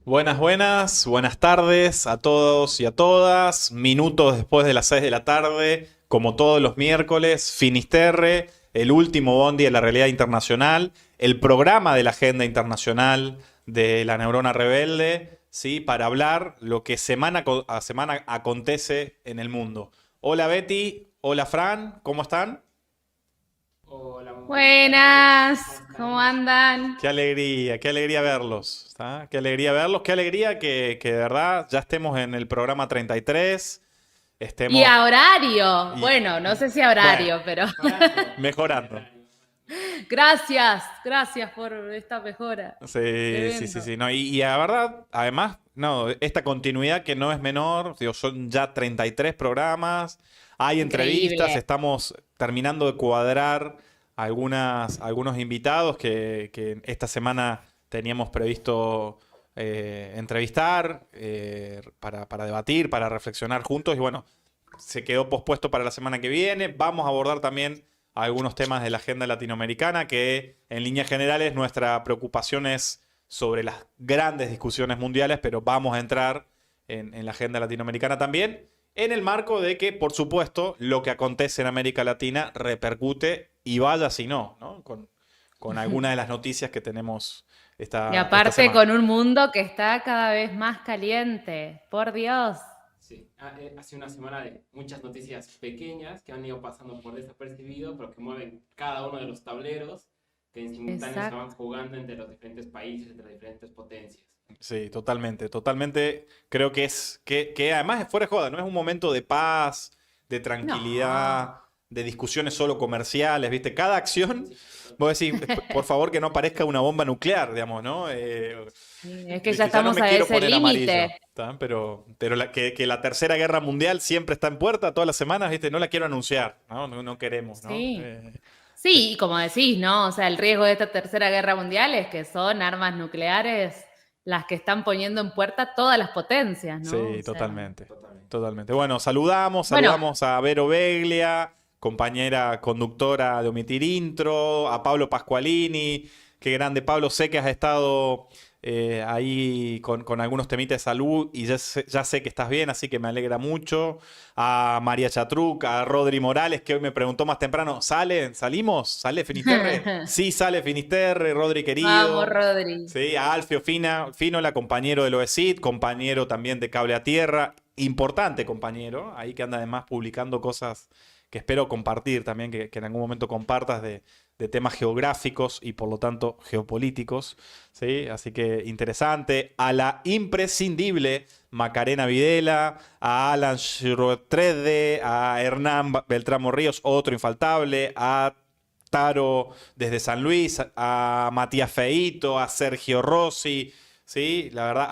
Buenas tardes a todos y a todas. Minutos después de las 6 de la tarde, como todos los miércoles, Finisterre, el último bondi de la realidad internacional, el programa de la agenda internacional de la neurona rebelde, ¿sí? Para hablar lo que a semana acontece en el mundo. Hola Betty, hola Fran, ¿cómo están? Hola, muy buenas tardes. ¿Cómo Buenas, ¿cómo están? andan? Qué alegría verlos, ¿está? Qué alegría verlos, qué alegría que de verdad ya estemos en el programa 33, Y estemos a horario. y, Bueno, no sé si a bueno, horario, pero Mejorando el mejorando. horario. gracias por esta mejora. Sí, sí, sí, Tremendo. sí. No, y la verdad, además, no, esta continuidad que no es menor, digo, son ya 33 programas, hay entrevistas, Increíble. estamos terminando de cuadrar algunos invitados que esta semana teníamos previsto entrevistar para debatir, para reflexionar juntos, y bueno, se quedó pospuesto para la semana que viene. Vamos a abordar también algunos temas de la agenda latinoamericana, que en líneas generales nuestra preocupación es sobre las grandes discusiones mundiales, pero vamos a entrar en la agenda latinoamericana también, en el marco de que, por supuesto, lo que acontece en América Latina repercute, y vaya si no, ¿no? Con algunas de las noticias que tenemos Y esta aparte semana. con un mundo que está cada vez más caliente. Por Dios. Sí, ha sido una semana de muchas noticias pequeñas que han ido pasando por desapercibido, pero que mueven cada uno de los tableros que en simultáneo se van Exacto. jugando entre los diferentes países, entre las diferentes potencias. Sí, totalmente, totalmente. Creo que además es fuera de joda, no es un momento de paz, de No. tranquilidad, de discusiones solo comerciales, ¿viste? Cada acción, Sí, vos decís, por favor que no parezca una bomba nuclear, digamos, ¿no? Sí, es que ya ¿Viste? Ya no estamos me a quiero ese poner amarillo, límite. ¿tá? Pero que la Tercera Guerra Mundial siempre está en puerta todas las semanas, ¿viste? No la quiero anunciar, ¿no? No queremos, ¿no? Sí. Sí, y como decís, ¿no? O sea, el riesgo de esta tercera guerra mundial es que son armas nucleares las que están poniendo en puerta todas las potencias, ¿no? Sí, O sea, totalmente. totalmente. Totalmente. Bueno, saludamos, bueno, saludamos a Vero Beglia, compañera conductora de Omitir Intro, a Pablo Pascualini, qué grande Pablo, sé que has estado ahí con algunos temitas de salud y ya sé que estás bien, así que me alegra mucho. A María Chatruc, a Rodri Morales, que hoy me preguntó más temprano, ¿Salimos? ¿Sale Finisterre? Sí, sale Finisterre, Rodri vamos, querido. Rodri. Sí, a Alfio Finola, compañero del OECID, compañero también de Cable a Tierra, importante compañero, ahí que anda además publicando cosas que espero compartir también, que en algún momento compartas de temas geográficos y por lo tanto geopolíticos, ¿sí? Así que interesante. A la imprescindible Macarena Videla, a Alan Schroetrede, a Hernán Beltramo Ríos, otro infaltable, a Taro desde San Luis, a Matías Feito, a Sergio Rossi, ¿sí? La verdad,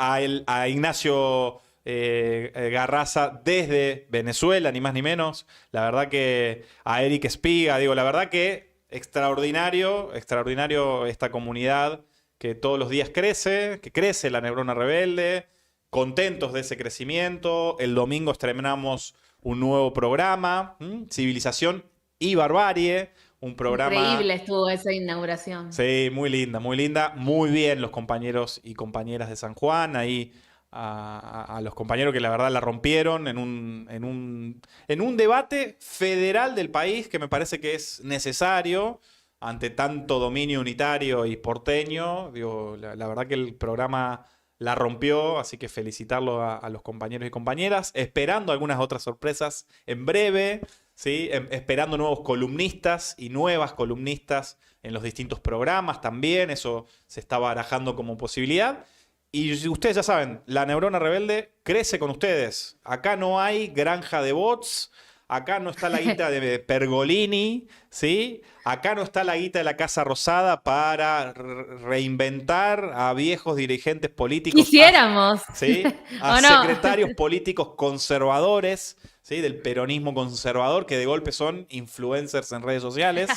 a Ignacio Garraza desde Venezuela, ni más ni menos. La verdad que a Eric Espiga, digo, la verdad que extraordinario, extraordinario esta comunidad que todos los días crece, que crece la neurona rebelde, contentos de ese crecimiento. El domingo estrenamos un nuevo programa, Civilización y Barbarie, un programa. Increíble estuvo esa inauguración. Sí, muy linda, muy linda. Muy bien los compañeros y compañeras de San Juan. Ahí a los compañeros que la verdad la rompieron en un debate federal del país que me parece que es necesario ante tanto dominio unitario y porteño. Digo, la verdad que el programa la rompió, así que felicitarlo a los compañeros y compañeras. Esperando algunas otras sorpresas en breve. ¿Sí? Esperando nuevos columnistas y nuevas columnistas en los distintos programas también, eso se está barajando como posibilidad. Y ustedes ya saben, la neurona rebelde crece con ustedes. Acá no hay granja de bots, acá no está la guita de Pergolini, ¿sí? Acá no está la guita de la Casa Rosada para reinventar a viejos dirigentes políticos, Quisiéramos, ¿sí? A ¿o no? secretarios políticos conservadores, ¿sí? Del peronismo conservador, que de golpe son influencers en redes sociales.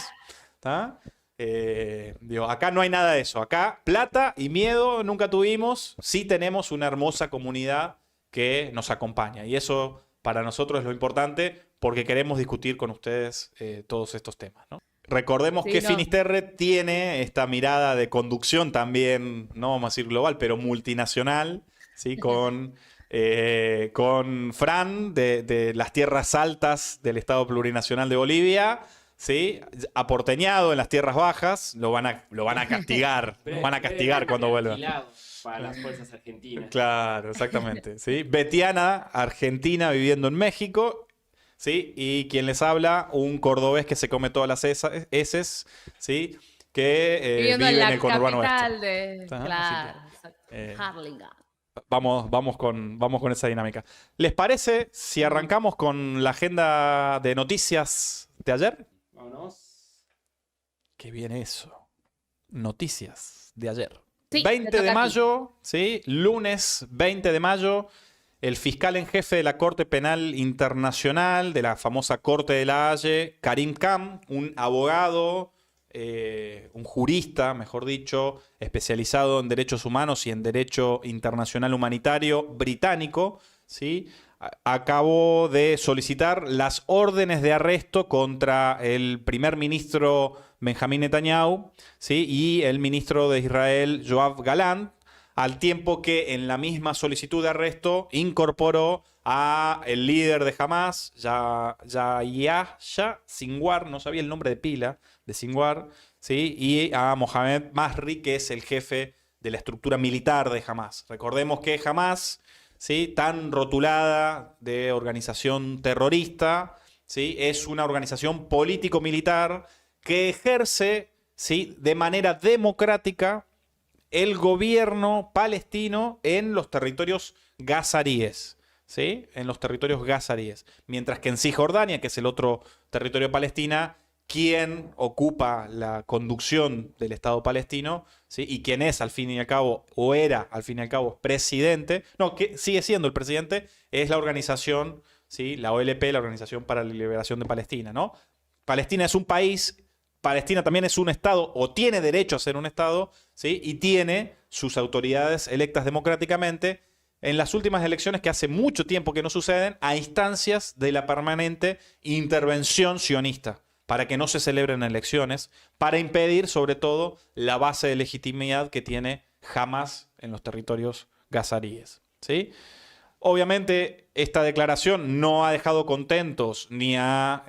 ¿Tá? Digo, acá no hay nada de eso. Acá plata y miedo nunca tuvimos. Sí tenemos una hermosa comunidad que nos acompaña. Y eso para nosotros es lo importante porque queremos discutir con ustedes todos estos temas, ¿no? Recordemos Sí, que no. Finisterre tiene esta mirada de conducción también, no vamos a decir global, pero multinacional, ¿sí? Con Fran de las tierras altas del Estado Plurinacional de Bolivia, ¿sí? Aporteñado en las tierras bajas, lo van a castigar, lo van a castigar cuando vuelva. Alquilado para las fuerzas argentinas. Claro, exactamente, ¿sí? Betiana, argentina, viviendo en México, ¿sí? Y quien les habla, un cordobés que se come todas las heces, ¿sí? Que Viviendo vive en en la el conurbano capital oeste. de... Ajá, así que, Claro, exacto. eh, Harlingen. vamos con esa dinámica. ¿Les parece si arrancamos con la agenda de noticias de ayer? Vámonos. Qué bien eso. Noticias de ayer. Sí, te 20 de toca a ti. mayo, ¿sí? Lunes 20 de mayo, el fiscal en jefe de la Corte Penal Internacional, de la famosa Corte de la Haye, Karim Khan, un abogado, un jurista, mejor dicho, especializado en derechos humanos y en derecho internacional humanitario británico, ¿sí? Acabó de solicitar las órdenes de arresto contra el primer ministro Benjamín Netanyahu, ¿sí? Y el ministro de Israel, Yoav Gallant, al tiempo que en la misma solicitud de arresto incorporó a el líder de Hamas, Yahya Sinwar, no sabía el nombre de pila de Sinwar, ¿sí? Y a Mohamed Masri, que es el jefe de la estructura militar de Hamas. Recordemos que Hamas, ¿sí? Tan rotulada de organización terrorista, ¿sí? Es una organización político-militar que ejerce, ¿sí? De manera democrática el gobierno palestino en los territorios gazaríes, ¿sí? En los territorios gazaríes. Mientras que en Cisjordania, que es el otro territorio palestina, quien ocupa la conducción del Estado palestino, ¿sí? Y quien es al fin y al cabo, o era al fin y al cabo, presidente, no, que sigue siendo el presidente, es la organización, ¿sí? La OLP, la Organización para la Liberación de Palestina, ¿no? Palestina es un país, Palestina también es un Estado, o tiene derecho a ser un Estado, ¿sí? Y tiene sus autoridades electas democráticamente en las últimas elecciones, que hace mucho tiempo que no suceden, a instancias de la permanente intervención sionista, para que no se celebren elecciones, para impedir sobre todo la base de legitimidad que tiene Hamas en los territorios gazaríes, ¿sí? Obviamente, esta declaración no ha dejado contentos ni a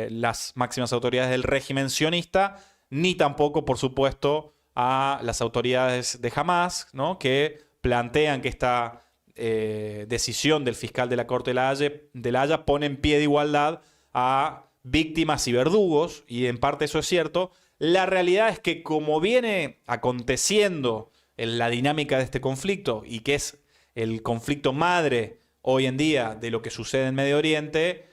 las máximas autoridades del régimen sionista, ni tampoco, por supuesto, a las autoridades de Hamas, ¿no? Que plantean que esta decisión del fiscal de la Corte de la Haya pone en pie de igualdad a víctimas y verdugos, y en parte eso es cierto. La realidad es que, como viene aconteciendo en la dinámica de este conflicto, y que es el conflicto madre hoy en día de lo que sucede en Medio Oriente,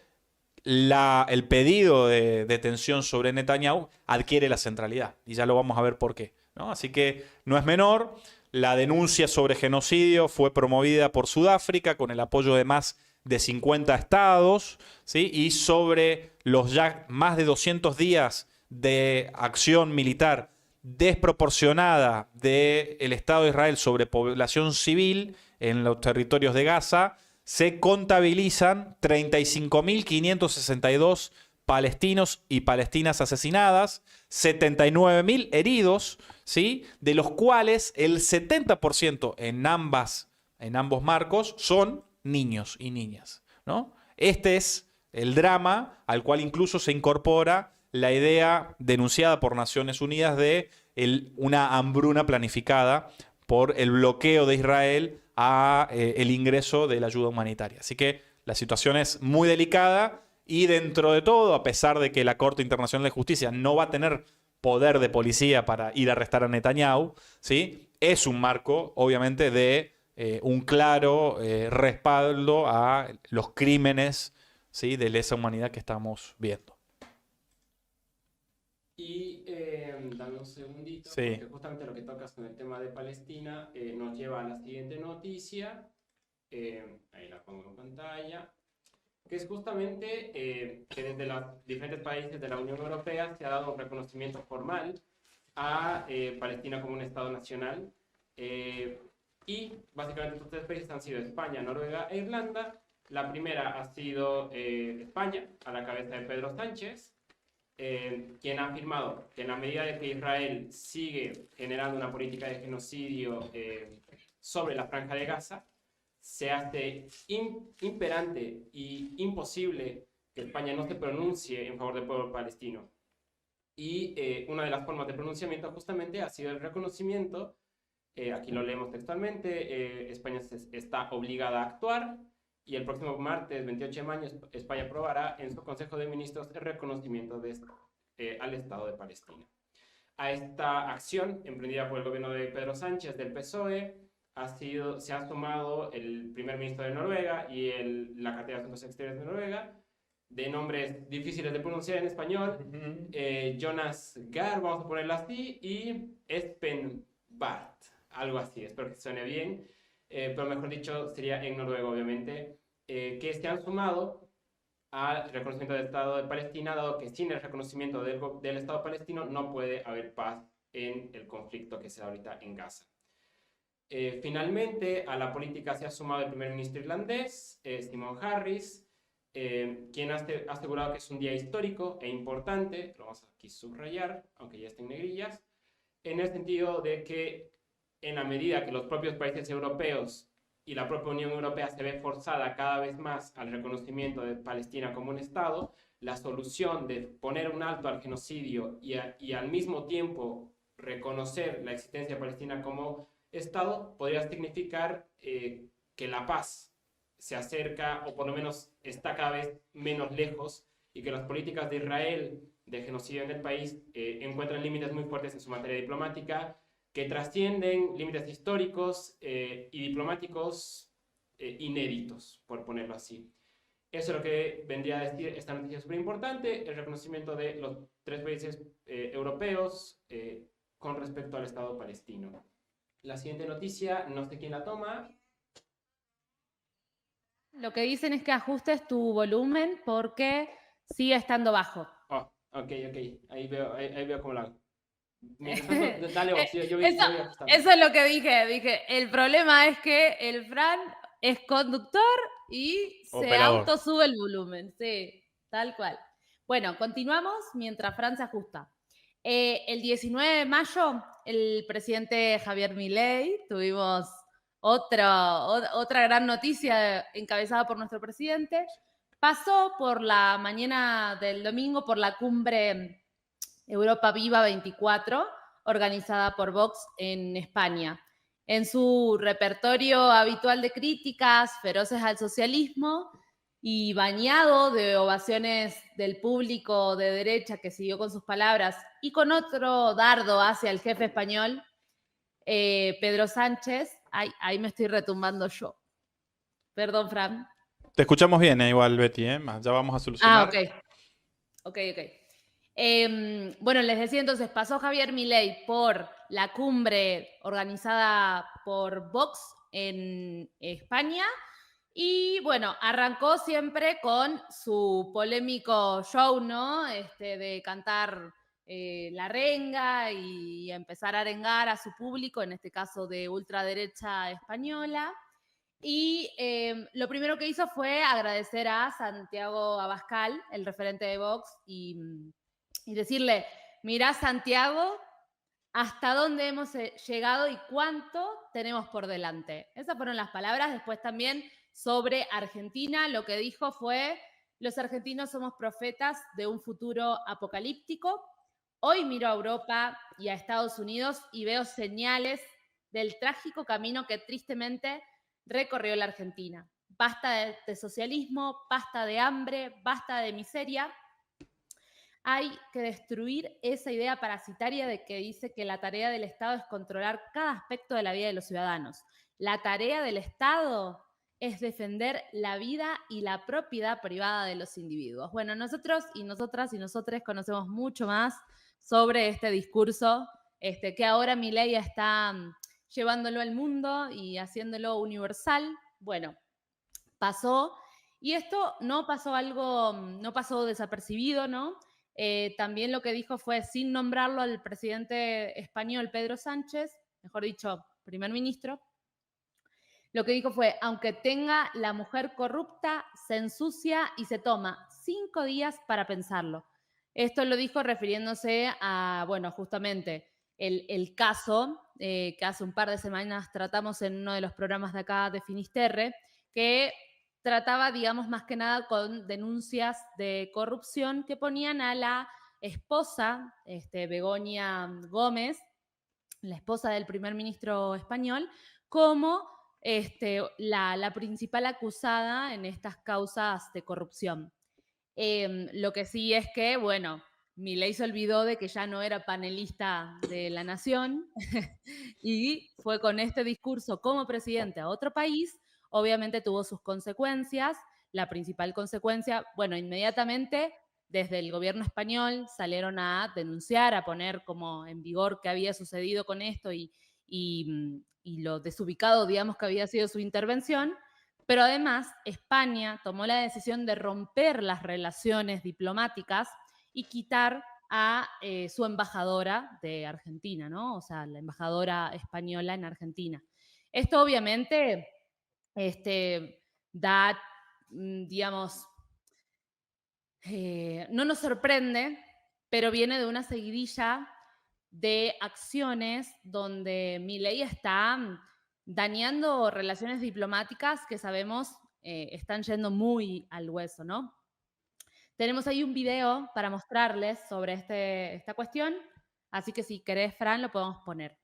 el pedido de detención sobre Netanyahu adquiere la centralidad. Y ya lo vamos a ver por qué, ¿no? Así que no es menor. La denuncia sobre genocidio fue promovida por Sudáfrica con el apoyo de más de 50 estados, ¿sí? Y sobre los ya más de 200 días de acción militar desproporcionada del Estado de Israel sobre población civil en los territorios de Gaza, se contabilizan 35.562 palestinos y palestinas asesinadas, 79.000 heridos, ¿sí? De los cuales el 70% en ambos marcos son niños y niñas, ¿no? Este es el drama al cual incluso se incorpora la idea denunciada por Naciones Unidas de una hambruna planificada por el bloqueo de Israel a el ingreso de la ayuda humanitaria. Así que la situación es muy delicada y, dentro de todo, a pesar de que la Corte Internacional de Justicia no va a tener poder de policía para ir a arrestar a Netanyahu, ¿sí? Es un marco, obviamente, de un claro respaldo a los crímenes, ¿sí? De lesa humanidad que estamos viendo. Y dame un segundito, Sí. porque justamente lo que tocas con el tema de Palestina nos lleva a la siguiente noticia. Ahí la pongo en pantalla. Que es justamente que desde los diferentes países de la Unión Europea se ha dado un reconocimiento formal a Palestina como un Estado nacional. Y básicamente estos tres países han sido España, Noruega e Irlanda. La primera ha sido España, a la cabeza de Pedro Sánchez. quien ha afirmado que en la medida de que Israel sigue generando una política de genocidio sobre la Franja de Gaza, se hace imperante y imposible que España no se pronuncie en favor del pueblo palestino. Y una de las formas de pronunciamiento justamente ha sido el reconocimiento, aquí lo leemos textualmente, España está obligada a actuar y el próximo martes 28 de mayo España aprobará en su Consejo de Ministros el reconocimiento al Estado de Palestina. A esta acción emprendida por el gobierno de Pedro Sánchez del PSOE se ha sumado el primer ministro de Noruega y la cartera de Asuntos Exteriores de Noruega, de nombres difíciles de pronunciar en español, Jonas Gahr, vamos a ponerlo así, y Espen Barth, algo así, espero que suene bien, pero mejor dicho sería en noruego obviamente, que se han sumado al reconocimiento del Estado de Palestina, dado que sin el reconocimiento del Estado palestino no puede haber paz en el conflicto que se da ahorita en Gaza. Finalmente, a la política se ha sumado el primer ministro irlandés, Simon Harris, quien ha asegurado que es un día histórico e importante, lo vamos a aquí subrayar, aunque ya esté en negrillas, en el sentido de que en la medida que los propios países europeos y la propia Unión Europea se ve forzada cada vez más al reconocimiento de Palestina como un Estado, la solución de poner un alto al genocidio y al mismo tiempo reconocer la existencia de Palestina como Estado podría significar que la paz se acerca o por lo menos está cada vez menos lejos y que las políticas de Israel de genocidio en el país encuentran límites muy fuertes en su materia diplomática que trascienden límites históricos y diplomáticos inéditos, por ponerlo así. Eso es lo que vendría a decir esta noticia súper importante, el reconocimiento de los 3 países europeos con respecto al Estado palestino. La siguiente noticia, no sé quién la toma. Lo que dicen es que ajustes tu volumen porque sigue estando bajo. Oh, ok. Ahí veo cómo la hago. Dale vos, yo voy ajustando. Eso es lo que dije. Dije, el problema es que el Fran es conductor y se autosube el volumen. Sí, tal cual. Bueno, continuamos mientras Fran se ajusta. El 19 de mayo, el presidente Javier Milei, tuvimos otra gran noticia encabezada por nuestro presidente, pasó por la mañana del domingo por la cumbre Europa Viva 24, organizada por Vox en España. En su repertorio habitual de críticas feroces al socialismo y bañado de ovaciones del público de derecha que siguió con sus palabras y con otro dardo hacia el jefe español, Pedro Sánchez. Ahí me estoy retumbando yo. Perdón, Fran. Te escuchamos bien, igual, Betty, ya vamos a solucionar. Ok. Bueno, les decía entonces, pasó Javier Milei por la cumbre organizada por Vox en España y bueno, arrancó siempre con su polémico show, ¿no? De cantar la renga y empezar a arengar a su público, en este caso de ultraderecha española. Y lo primero que hizo fue agradecer a Santiago Abascal, el referente de Vox, y decirle, mirá Santiago, hasta dónde hemos llegado y cuánto tenemos por delante. Esas fueron las palabras. Después también sobre Argentina, lo que dijo fue, los argentinos somos profetas de un futuro apocalíptico. Hoy miro a Europa y a Estados Unidos y veo señales del trágico camino que tristemente recorrió la Argentina. Basta de socialismo, basta de hambre, basta de miseria. Hay que destruir esa idea parasitaria de que dice que la tarea del Estado es controlar cada aspecto de la vida de los ciudadanos. La tarea del Estado es defender la vida y la propiedad privada de los individuos. Bueno, nosotros y nosotras y nosotres conocemos mucho más sobre este discurso que ahora Milei está llevándolo al mundo y haciéndolo universal. Bueno, pasó. Y esto no pasó desapercibido, ¿no? También lo que dijo fue, sin nombrarlo al presidente español Pedro Sánchez, mejor dicho, primer ministro, lo que dijo fue, aunque tenga la mujer corrupta, se ensucia y se toma 5 días para pensarlo. Esto lo dijo refiriéndose a, bueno, justamente el caso que hace un par de semanas tratamos en uno de los programas de acá de Finisterre, que trataba, digamos, más que nada con denuncias de corrupción que ponían a la esposa, Begoña Gómez, la esposa del primer ministro español, como la principal acusada en estas causas de corrupción. Lo que sí es que, bueno, Milei se olvidó de que ya no era panelista de La Nación y fue con este discurso como presidente a otro país. Obviamente tuvo sus consecuencias. La principal consecuencia, bueno, inmediatamente desde el gobierno español salieron a denunciar, a poner como en vigor qué había sucedido con esto y lo desubicado, digamos, que había sido su intervención. Pero además, España tomó la decisión de romper las relaciones diplomáticas y quitar a su embajadora de Argentina, ¿no? O sea, la embajadora española en Argentina. Esto obviamente da, digamos, no nos sorprende, pero viene de una seguidilla de acciones donde Milei está dañando relaciones diplomáticas que sabemos están yendo muy al hueso, ¿no? Tenemos ahí un video para mostrarles sobre esta cuestión, así que si querés, Fran, lo podemos poner.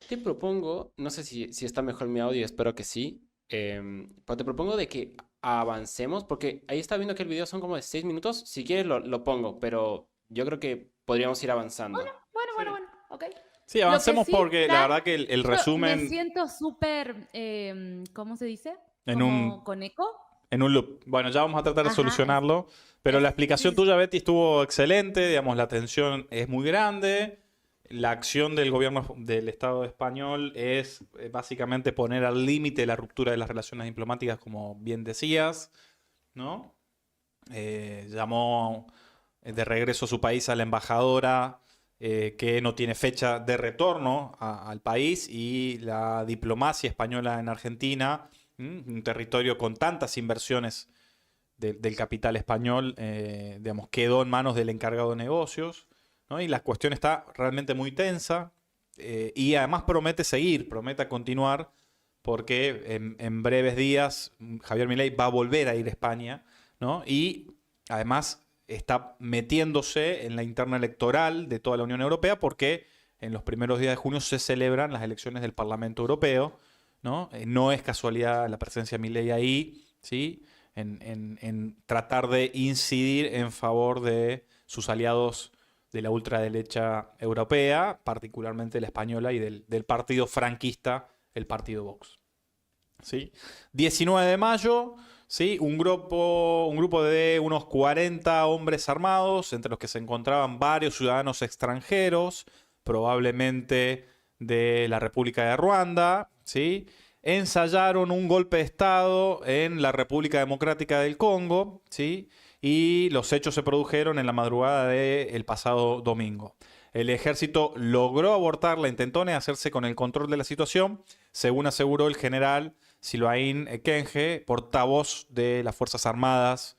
Te propongo, no sé si está mejor mi audio, espero que sí, pero te propongo de que avancemos, porque ahí está viendo que el video son como de 6 minutos, si quieres lo pongo, pero yo creo que podríamos ir avanzando. Bueno, ok. Sí, avancemos sí, porque la Fran, verdad que el yo resumen me siento súper, ¿cómo se dice? en Como con eco. en un loop. Bueno, ya vamos a tratar de Ajá, solucionarlo, pero la explicación sí. tuya, Betty, estuvo excelente, digamos, la tensión es muy grande. La acción del gobierno del Estado español es básicamente poner al límite la ruptura de las relaciones diplomáticas, como bien decías, ¿no? Llamó de regreso a su país a la embajadora que no tiene fecha de retorno al país, y la diplomacia española en Argentina, un territorio con tantas inversiones del capital español, digamos, quedó en manos del encargado de negocios, ¿no? Y la cuestión está realmente muy tensa y además promete continuar, porque en breves días Javier Milei va a volver a ir a España, ¿no? Y además está metiéndose en la interna electoral de toda la Unión Europea, porque en los primeros días de junio se celebran las elecciones del Parlamento Europeo, ¿no? No es casualidad la presencia de Milei ahí, ¿sí? En tratar de incidir en favor de sus aliados de la ultraderecha europea, particularmente la española, y del partido franquista, el partido Vox. ¿Sí? 19 de mayo, ¿sí? Un grupo de unos 40 hombres armados, entre los que se encontraban varios ciudadanos extranjeros, probablemente de la República de Ruanda, ¿sí? Ensayaron un golpe de Estado en la República Democrática del Congo, ¿sí? Y los hechos se produjeron en la madrugada del pasado domingo. El ejército logró abortar la intentona de hacerse con el control de la situación, según aseguró el general Sylvain Ekenge, portavoz de las Fuerzas Armadas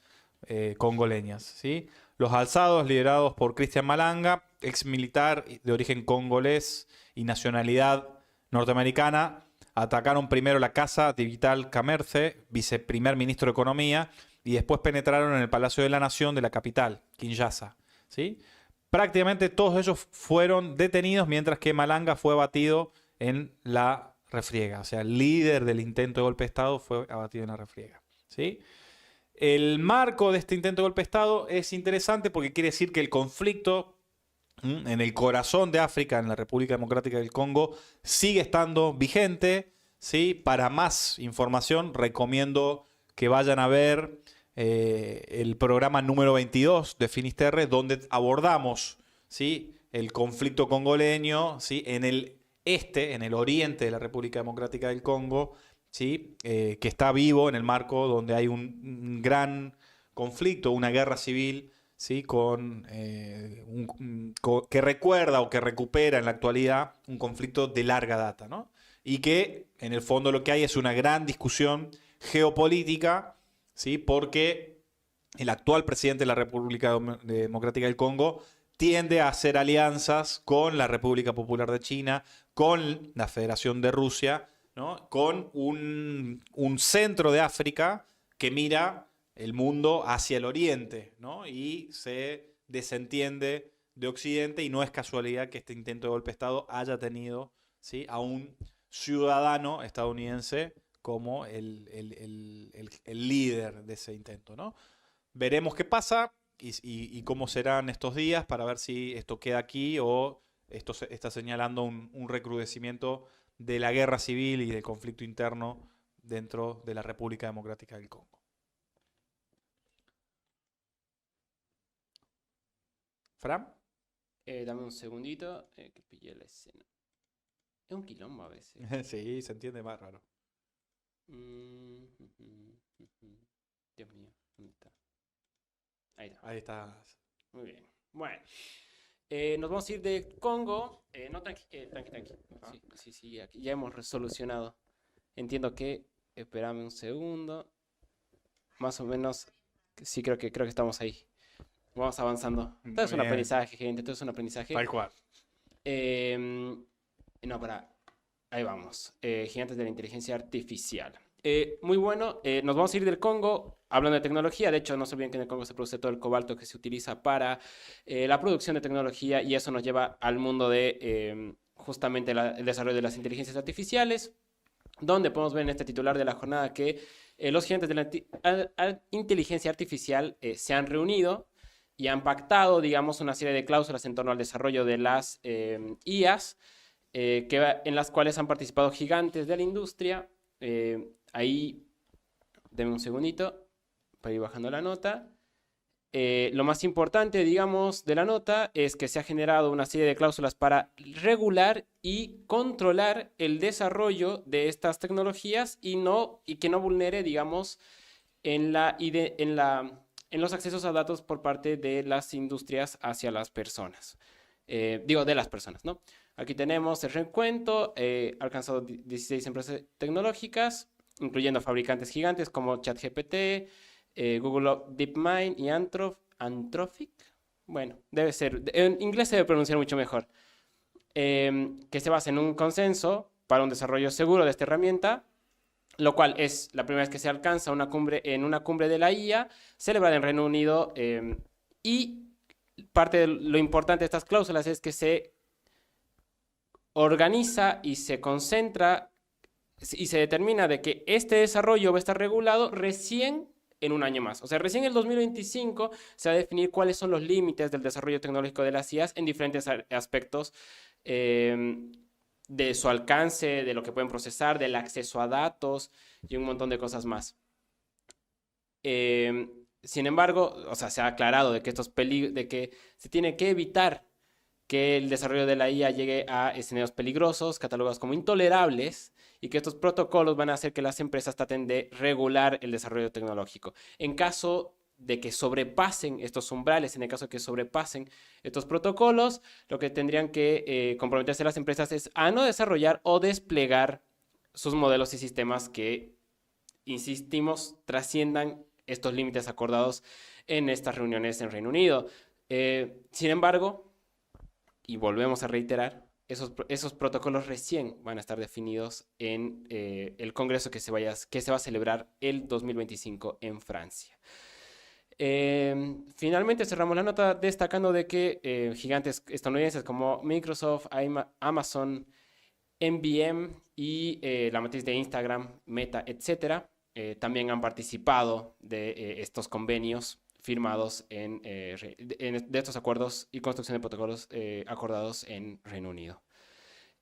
congoleñas, ¿sí? Los alzados, liderados por Christian Malanga, ex militar de origen congolés y nacionalidad norteamericana, atacaron primero la casa de Vital Kamerhe, viceprimer ministro de Economía, y después penetraron en el Palacio de la Nación de la capital, Kinshasa, ¿sí? Prácticamente todos ellos fueron detenidos, mientras que Malanga fue abatido en la refriega. O sea, el líder del intento de golpe de Estado fue abatido en la refriega, ¿sí? El marco de este intento de golpe de Estado es interesante porque quiere decir que el conflicto en el corazón de África, en la República Democrática del Congo, sigue estando vigente, ¿sí? Para más información, recomiendo que vayan a ver el programa número 22 de Finisterre, donde abordamos, ¿sí? El conflicto congoleño, ¿sí? En el en el oriente de la República Democrática del Congo, ¿sí? Que está vivo en el marco donde hay un gran conflicto, una guerra civil, ¿sí? Que recuerda o que recupera en la actualidad un conflicto de larga data, ¿no? Y que en el fondo lo que hay es una gran discusión geopolítica, ¿sí? Porque el actual presidente de la República Democrática del Congo tiende a hacer alianzas con la República Popular de China, con la Federación de Rusia, ¿no? Con un centro de África que mira el mundo hacia el oriente, ¿no? Y se desentiende de Occidente, y no es casualidad que este intento de golpe de Estado haya tenido, ¿sí?, a un ciudadano estadounidense como el líder de ese intento, ¿no? Veremos qué pasa y cómo serán estos días para ver si esto queda aquí o esto está señalando un recrudecimiento de la guerra civil y del conflicto interno dentro de la República Democrática del Congo. ¿Fran? Dame un segundito, que pillé la escena. Es un quilombo a veces. Sí, se entiende más raro. Dios mío, ¿dónde está? Ahí está. Ahí está. Muy bien. Bueno, nos vamos a ir de Congo. No, tranqui. Sí, aquí ya hemos resolucionado. Entiendo que, espérame un segundo. Más o menos, sí, creo que estamos ahí. Vamos avanzando. Todo es un Bien. aprendizaje, gente. Todo es un aprendizaje. Tal cual. No, ahí vamos. Gigantes de la inteligencia artificial. Muy bueno. Nos vamos a ir del Congo hablando de tecnología. De hecho, no se olviden que en el Congo se produce todo el cobalto que se utiliza para la producción de tecnología, y eso nos lleva al mundo de justamente el desarrollo de las inteligencias artificiales, donde podemos ver en este titular de la jornada que los gigantes de la inteligencia artificial se han reunido y han pactado, digamos, una serie de cláusulas en torno al desarrollo de las IAs, en las cuales han participado gigantes de la industria. Ahí, denme un segundito para ir bajando la nota. Lo más importante, digamos, de la nota es que se ha generado una serie de cláusulas para regular y controlar el desarrollo de estas tecnologías y que no vulnere, digamos, en los accesos a datos por parte de las industrias hacia las personas. De las personas, ¿no? Aquí tenemos el recuento. Ha alcanzado 16 empresas tecnológicas, incluyendo fabricantes gigantes como ChatGPT, Google DeepMind y Anthropic. Bueno, debe ser, en inglés se debe pronunciar mucho mejor. Que se basa en un consenso para un desarrollo seguro de esta herramienta, lo cual es la primera vez que se alcanza en una cumbre de la IA celebrada en Reino Unido. Y parte de lo importante de estas cláusulas es que se organiza y se concentra y se determina de que este desarrollo va a estar regulado recién en un año más. O sea, recién en el 2025 se va a definir cuáles son los límites del desarrollo tecnológico de las IAs en diferentes aspectos de su alcance, de lo que pueden procesar, del acceso a datos y un montón de cosas más. Sin embargo, o sea, se ha aclarado de que de que se tiene que evitar que el desarrollo de la IA llegue a escenarios peligrosos, catalogados como intolerables, y que estos protocolos van a hacer que las empresas traten de regular el desarrollo tecnológico. En caso de que sobrepasen estos umbrales, en el caso de que sobrepasen estos protocolos, lo que tendrían que comprometerse las empresas es a no desarrollar o desplegar sus modelos y sistemas que, insistimos, trasciendan estos límites acordados en estas reuniones en Reino Unido. Sin embargo, y volvemos a reiterar, esos protocolos recién van a estar definidos en el congreso que se va a celebrar el 2025 en Francia. Finalmente cerramos la nota destacando de que gigantes estadounidenses como Microsoft, Amazon, MBM y la matriz de Instagram, Meta, etc., también han participado de estos convenios firmados de estos acuerdos y construcción de protocolos acordados en Reino Unido.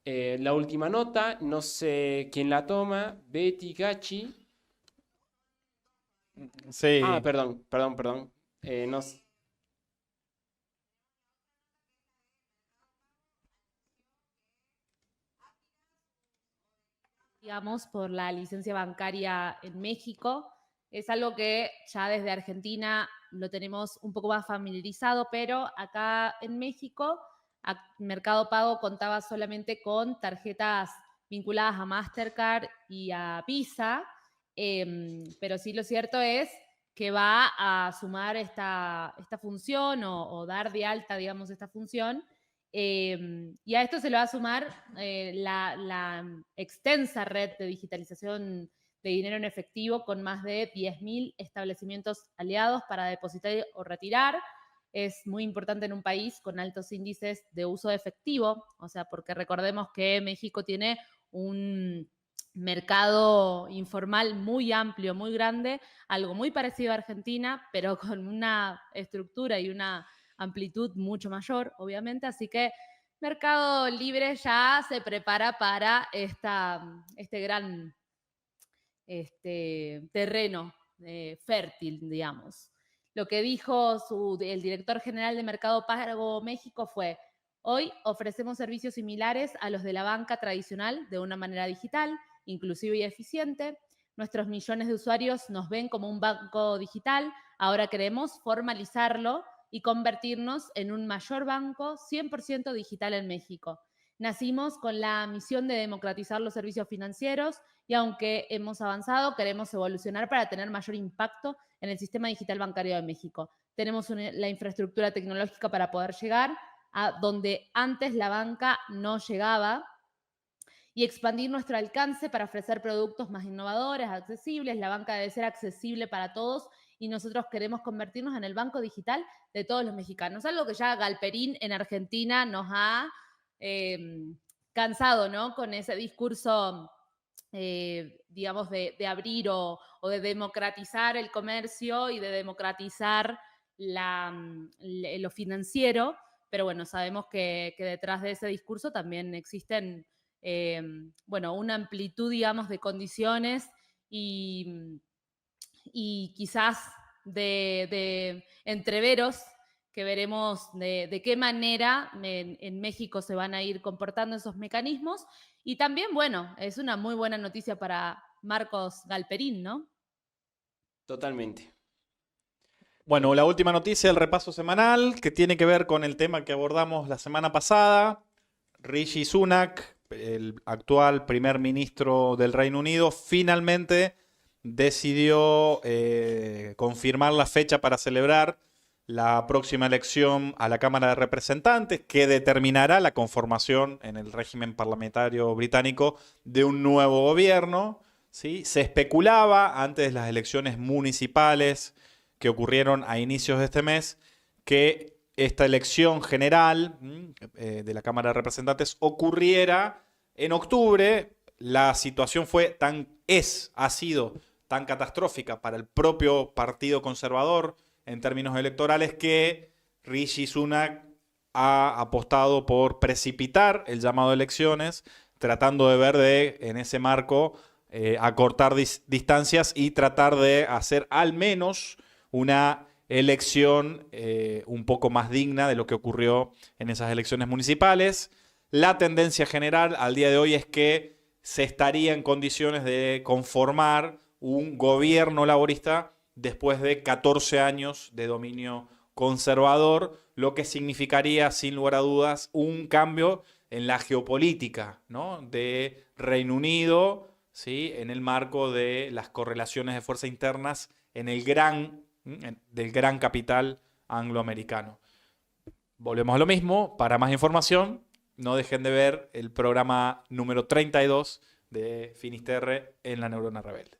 La última nota, no sé quién la toma, Betty Gachi. Sí. Perdón. Digamos, por la licencia bancaria en México. Es algo que ya desde Argentina lo tenemos un poco más familiarizado, pero acá en México, Mercado Pago contaba solamente con tarjetas vinculadas a Mastercard y a Visa, pero sí lo cierto es que va a sumar esta función o dar de alta, digamos, esta función. Y a esto se le va a sumar la extensa red de digitalización de dinero en efectivo con más de 10.000 establecimientos aliados para depositar o retirar. Es muy importante en un país con altos índices de uso de efectivo, o sea, porque recordemos que México tiene un mercado informal muy amplio, muy grande, algo muy parecido a Argentina, pero con una estructura y una amplitud mucho mayor, obviamente, así que Mercado Libre ya se prepara para este gran terreno fértil, digamos. Lo que dijo el director general de Mercado Pago México fue: hoy ofrecemos servicios similares a los de la banca tradicional de una manera digital, inclusiva y eficiente. Nuestros millones de usuarios nos ven como un banco digital. Ahora queremos formalizarlo y convertirnos en un mayor banco 100% digital en México. Nacimos con la misión de democratizar los servicios financieros y aunque hemos avanzado, queremos evolucionar para tener mayor impacto en el sistema digital bancario de México. Tenemos la infraestructura tecnológica para poder llegar a donde antes la banca no llegaba y expandir nuestro alcance para ofrecer productos más innovadores, accesibles. La banca debe ser accesible para todos y nosotros queremos convertirnos en el banco digital de todos los mexicanos. Algo que ya Galperín en Argentina nos ha cansado, ¿no? Con ese discurso, digamos, de abrir o de democratizar el comercio y de democratizar lo financiero. Pero bueno, sabemos que detrás de ese discurso también existen una amplitud, digamos, de condiciones y quizás de entreveros que veremos de qué manera en México se van a ir comportando esos mecanismos. Y también, bueno, es una muy buena noticia para Marcos Galperín, ¿no? Totalmente. Bueno, la última noticia, el repaso semanal, que tiene que ver con el tema que abordamos la semana pasada. Rishi Sunak, el actual primer ministro del Reino Unido, finalmente decidió confirmar la fecha para celebrar la próxima elección a la Cámara de Representantes, que determinará la conformación en el régimen parlamentario británico de un nuevo gobierno, ¿sí? Se especulaba antes de las elecciones municipales que ocurrieron a inicios de este mes que esta elección general de la Cámara de Representantes ocurriera en octubre. La situación ha sido tan catastrófica para el propio Partido Conservador en términos electorales que Rishi Sunak ha apostado por precipitar el llamado a elecciones, tratando de ver en ese marco acortar distancias y tratar de hacer al menos una elección un poco más digna de lo que ocurrió en esas elecciones municipales. La tendencia general al día de hoy es que se estaría en condiciones de conformar un gobierno laborista después de 14 años de dominio conservador, lo que significaría, sin lugar a dudas, un cambio en la geopolítica, ¿no?, de Reino Unido, ¿sí?, en el marco de las correlaciones de fuerza internas del gran capital angloamericano. Volvemos a lo mismo. Para más información, no dejen de ver el programa número 32 de Finisterre en La Neurona Rebelde.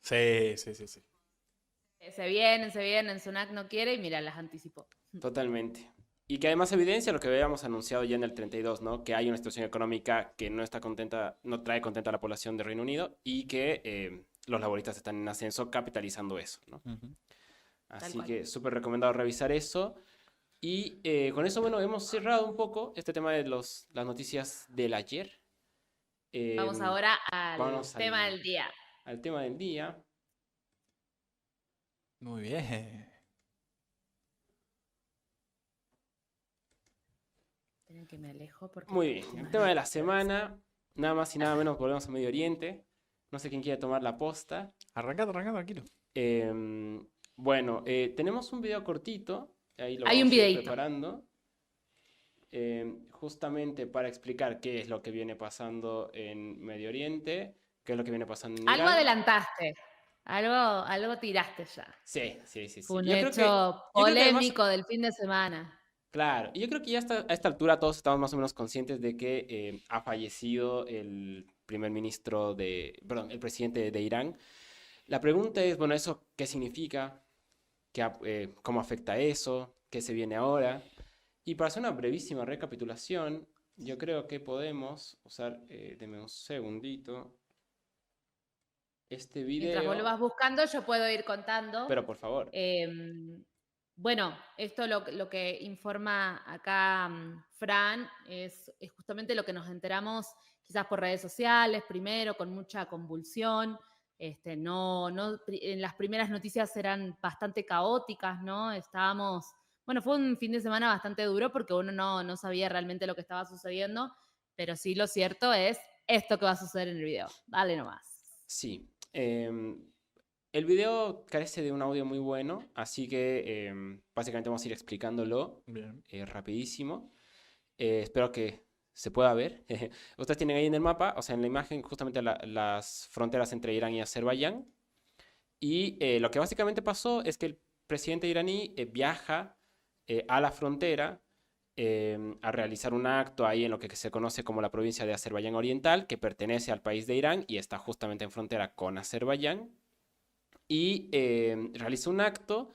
Sí. Se vienen, Sunak no quiere y mira, las anticipó. Totalmente. Y que además evidencia lo que habíamos anunciado ya en el 32, ¿no? Que hay una situación económica que no trae contenta a la población de Reino Unido y que los laboristas están en ascenso capitalizando eso, ¿no? Uh-huh. Así que súper recomendado revisar eso. Y con eso, bueno, hemos cerrado un poco este tema de las noticias del ayer. Vamos ahora al tema del día. Al tema del día. Muy bien. Esperen que me alejo porque... Muy bien. El tema de la semana, nada más y nada menos, volvemos a Medio Oriente. No sé quién quiere tomar la posta. Arranca, tranquilo. Bueno, tenemos un video cortito. Ahí lo Hay vamos un a ir videíto preparando. Justamente para explicar qué es lo que viene pasando en Medio Oriente, qué es lo que viene pasando en Algo Irán. adelantaste. Algo tiraste ya. Sí. Fue un Yo creo hecho yo creo que además, polémico del fin de semana. claro, y yo creo que ya a esta altura todos estamos más o menos conscientes de que ha fallecido el primer ministro perdón, el presidente de Irán. La pregunta es, bueno, ¿eso qué significa? ¿Cómo afecta eso? ¿Qué se viene ahora? Y para hacer una brevísima recapitulación, yo creo que podemos usar, deme un segundito, este Mientras vos lo vas video, buscando, yo puedo ir contando. pero por favor. Bueno, esto lo que informa acá Fran es justamente lo que nos enteramos quizás por redes sociales, primero, con mucha convulsión. En las primeras noticias eran bastante caóticas, ¿no? Bueno, fue un fin de semana bastante duro porque uno no sabía realmente lo que estaba sucediendo, pero sí lo cierto es esto que va a suceder en el video. Dale nomás. Sí. El video carece de un audio muy bueno, así que básicamente vamos a ir explicándolo Bien. rapidísimo. Espero que se pueda ver. Ustedes tienen ahí en el mapa, o sea, en la imagen, justamente las fronteras entre Irán y Azerbaiyán. Y lo que básicamente pasó es que el presidente iraní viaja a la frontera a realizar un acto ahí en lo que se conoce como la provincia de Azerbaiyán Oriental, que pertenece al país de Irán y está justamente en frontera con Azerbaiyán. Y realiza un acto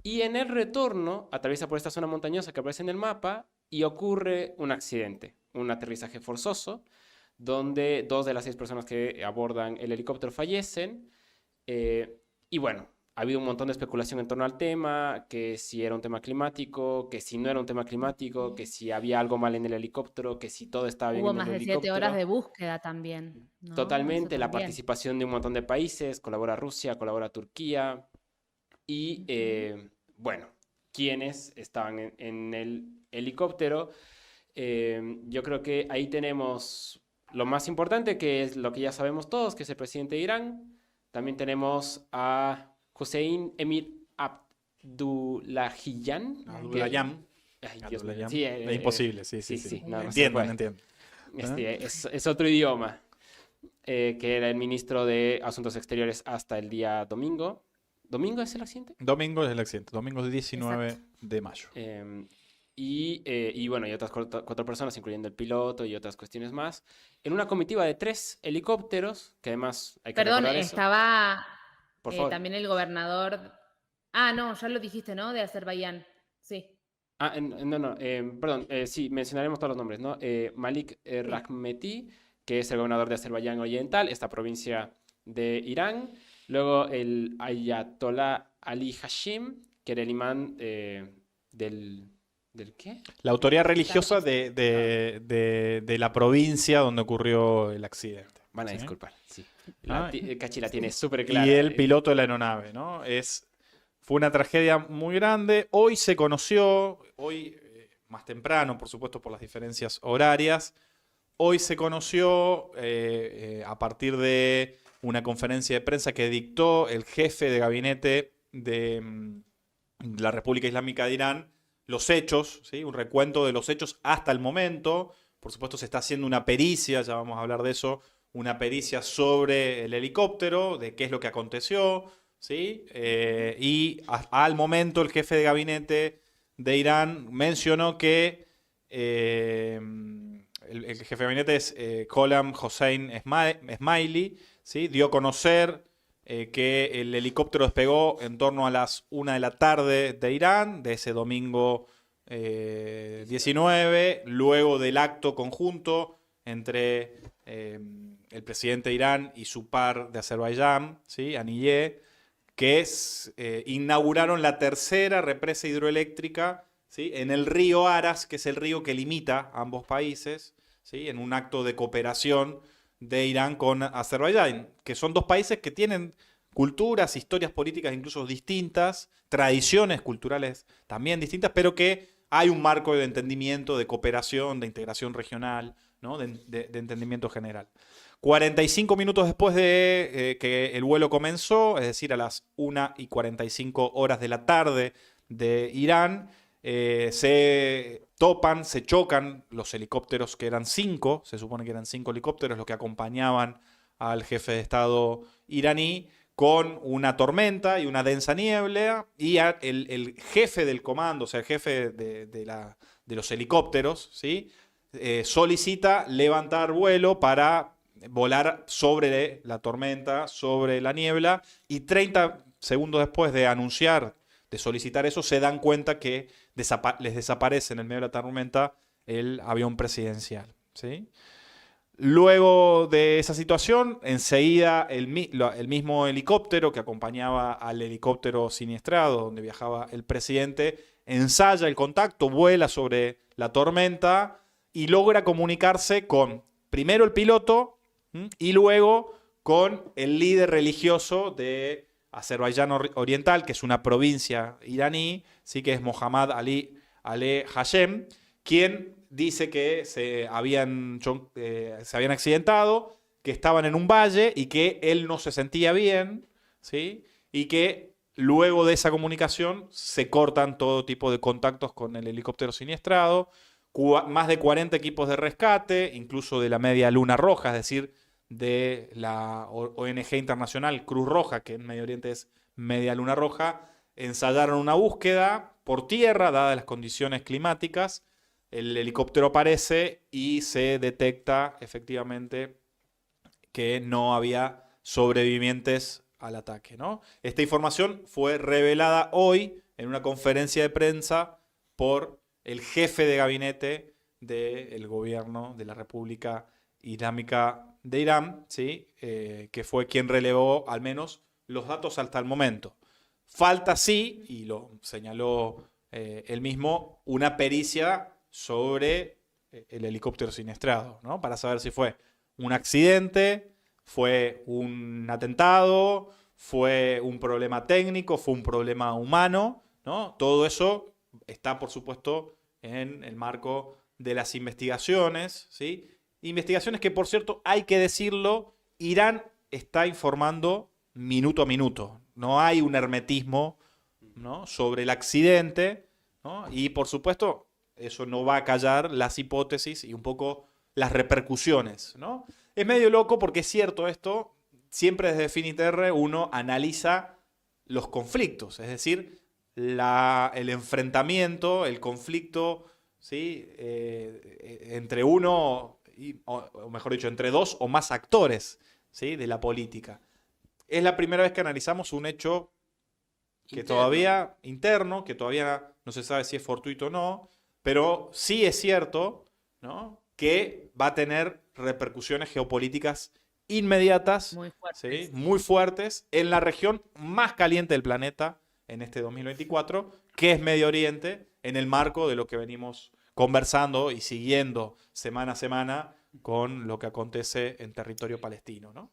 y en el retorno atraviesa por esta zona montañosa que aparece en el mapa y ocurre un accidente, un aterrizaje forzoso, donde 2 de las 6 personas que abordan el helicóptero fallecen. Y bueno, ha habido un montón de especulación en torno al tema, que si era un tema climático, que si no era un tema climático, que si había algo mal en el helicóptero, que si todo estaba bien Hubo en el más de 7 horas helicóptero. de búsqueda también, ¿no? Eso Totalmente, la también. participación de un montón de países, colabora Rusia, colabora Turquía. Y bueno, quienes estaban en el helicóptero. Yo creo que ahí tenemos lo más importante, que es lo que ya sabemos todos, que es el presidente de Irán. También tenemos a Hussein Emir Abdullahian. Abdullahian. Ay, Dios mío. Abdullahian. Sí, Es imposible, sí. no se puede. Entiendo. Es otro idioma, que era el ministro de Asuntos Exteriores hasta el día domingo. ¿Domingo es el accidente? Domingo es el accidente, domingo 19 de mayo. Y bueno, y otras 4 personas, incluyendo el piloto y otras cuestiones más, en una comitiva de 3 helicópteros, que además hay que Perdón, recordar eso. estaba Por favor. también el gobernador. Ah, no, ya lo dijiste, ¿no? De Azerbaiyán. Sí. Perdón, sí, mencionaremos todos los nombres, ¿no? Malik Rahmeti, que es el gobernador de Azerbaiyán Oriental, esta provincia de Irán. Luego el Ayatollah Ali Hashim, que era el imán ¿del qué? La autoridad religiosa de la provincia donde ocurrió el accidente. Van a ¿sí? disculpar, sí. Ah, Cachi la tiene súper clara. Y el piloto de la aeronave, ¿no? Fue una tragedia muy grande. Hoy se conoció, más temprano, por supuesto, por las diferencias horarias, hoy se conoció a partir de una conferencia de prensa que dictó el jefe de gabinete de la República Islámica de Irán, los hechos, ¿sí? Un recuento de los hechos hasta el momento. Por supuesto, se está haciendo una pericia, ya vamos a hablar de eso, una pericia sobre el helicóptero, de qué es lo que aconteció, ¿sí? Y al momento el jefe de gabinete de Irán mencionó que el jefe de gabinete es Gholam Hossein Esmaili, ¿sí? Dio a conocer que el helicóptero despegó en torno a las 1 de la tarde de Irán, de ese domingo 19, luego del acto conjunto entre el presidente de Irán y su par de Azerbaiyán, ¿sí? Aniyeh, que inauguraron la tercera represa hidroeléctrica, ¿sí? En el río Aras, que es el río que limita a ambos países, ¿sí? En un acto de cooperación de Irán con Azerbaiyán, que son 2 países que tienen culturas, historias políticas incluso distintas, tradiciones culturales también distintas, pero que hay un marco de entendimiento, de cooperación, de integración regional, ¿no? de entendimiento general. 45 minutos después de que el vuelo comenzó, es decir, a las 1:45 horas de la tarde de Irán, se chocan los helicópteros, que eran 5, se supone que eran 5 helicópteros los que acompañaban al jefe de Estado iraní, con una tormenta y una densa niebla, y el jefe del comando, o sea, el jefe de los helicópteros, ¿sí? Solicita levantar vuelo para volar sobre la tormenta, sobre la niebla, y 30 segundos después de anunciar, de solicitar eso, se dan cuenta que les desaparece en el medio de la tormenta el avión presidencial, ¿sí? Luego de esa situación, enseguida el mismo helicóptero que acompañaba al helicóptero siniestrado, donde viajaba el presidente, ensaya el contacto, vuela sobre la tormenta y logra comunicarse con, primero el piloto, y luego con el líder religioso de Azerbaiyán Oriental, que es una provincia iraní, ¿sí? Que es Mohammad Ali Hashem, quien dice que se habían accidentado, que estaban en un valle y que él no se sentía bien, ¿sí? Y que luego de esa comunicación se cortan todo tipo de contactos con el helicóptero siniestrado, más de 40 equipos de rescate, incluso de la Media Luna Roja, es decir, de la ONG internacional Cruz Roja, que en Medio Oriente es Media Luna Roja, ensayaron una búsqueda por tierra, dadas las condiciones climáticas. El helicóptero aparece y se detecta efectivamente que no había sobrevivientes al ataque, ¿no? Esta información fue revelada hoy en una conferencia de prensa por el jefe de gabinete del gobierno de la República Islámica de Irán, ¿sí? Que fue quien relevó al menos los datos hasta el momento. Falta sí, y lo señaló él mismo, una pericia sobre el helicóptero siniestrado, ¿no? Para saber si fue un accidente, fue un atentado, fue un problema técnico, fue un problema humano, ¿no? Todo eso está, por supuesto, en el marco de las investigaciones, ¿sí? Investigaciones que, por cierto, hay que decirlo, Irán está informando minuto a minuto. No hay un hermetismo, ¿no? Sobre el accidente, ¿no? Y, por supuesto, eso no va a callar las hipótesis y un poco las repercusiones, ¿no? Es medio loco porque es cierto esto, siempre desde Finiterre uno analiza los conflictos, es decir, el enfrentamiento, el conflicto, ¿sí? Entre uno, o mejor dicho, entre dos o más actores, ¿sí? De la política. Es la primera vez que analizamos un hecho que todavía interno, que todavía no se sabe si es fortuito o no, pero sí es cierto, ¿no? Que va a tener repercusiones geopolíticas inmediatas, Muy fuertes. ¿sí? Muy fuertes en la región más caliente del planeta en este 2024, que es Medio Oriente, en el marco de lo que venimos conversando y siguiendo semana a semana con lo que acontece en territorio palestino, ¿no?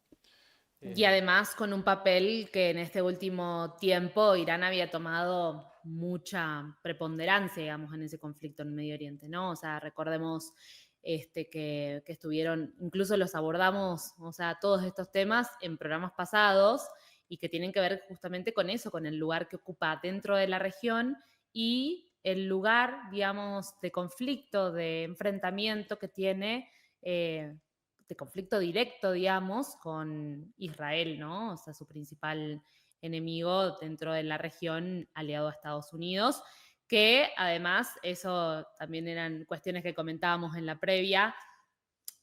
Y además con un papel que en este último tiempo Irán había tomado mucha preponderancia, digamos, en ese conflicto en Medio Oriente, ¿no? O sea, recordemos que estuvieron, incluso los abordamos, o sea, todos estos temas en programas pasados y que tienen que ver justamente con eso, con el lugar que ocupa dentro de la región y el lugar, digamos, de conflicto, de enfrentamiento que tiene de conflicto directo, digamos, con Israel, ¿no? O sea, su principal enemigo dentro de la región, aliado a Estados Unidos, que además, eso también eran cuestiones que comentábamos en la previa,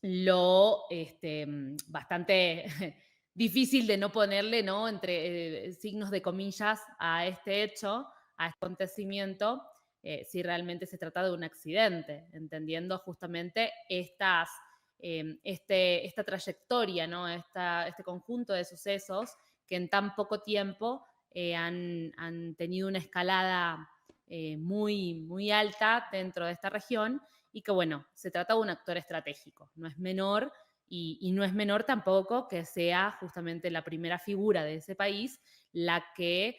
lo bastante difícil de no ponerle, ¿no? Entre signos de comillas a este hecho, a este acontecimiento, si realmente se trata de un accidente, entendiendo justamente esta trayectoria, ¿no? Este conjunto de sucesos que en tan poco tiempo han tenido una escalada muy, muy alta dentro de esta región y que, bueno, se trata de un actor estratégico, no es menor y no es menor tampoco que sea justamente la primera figura de ese país la que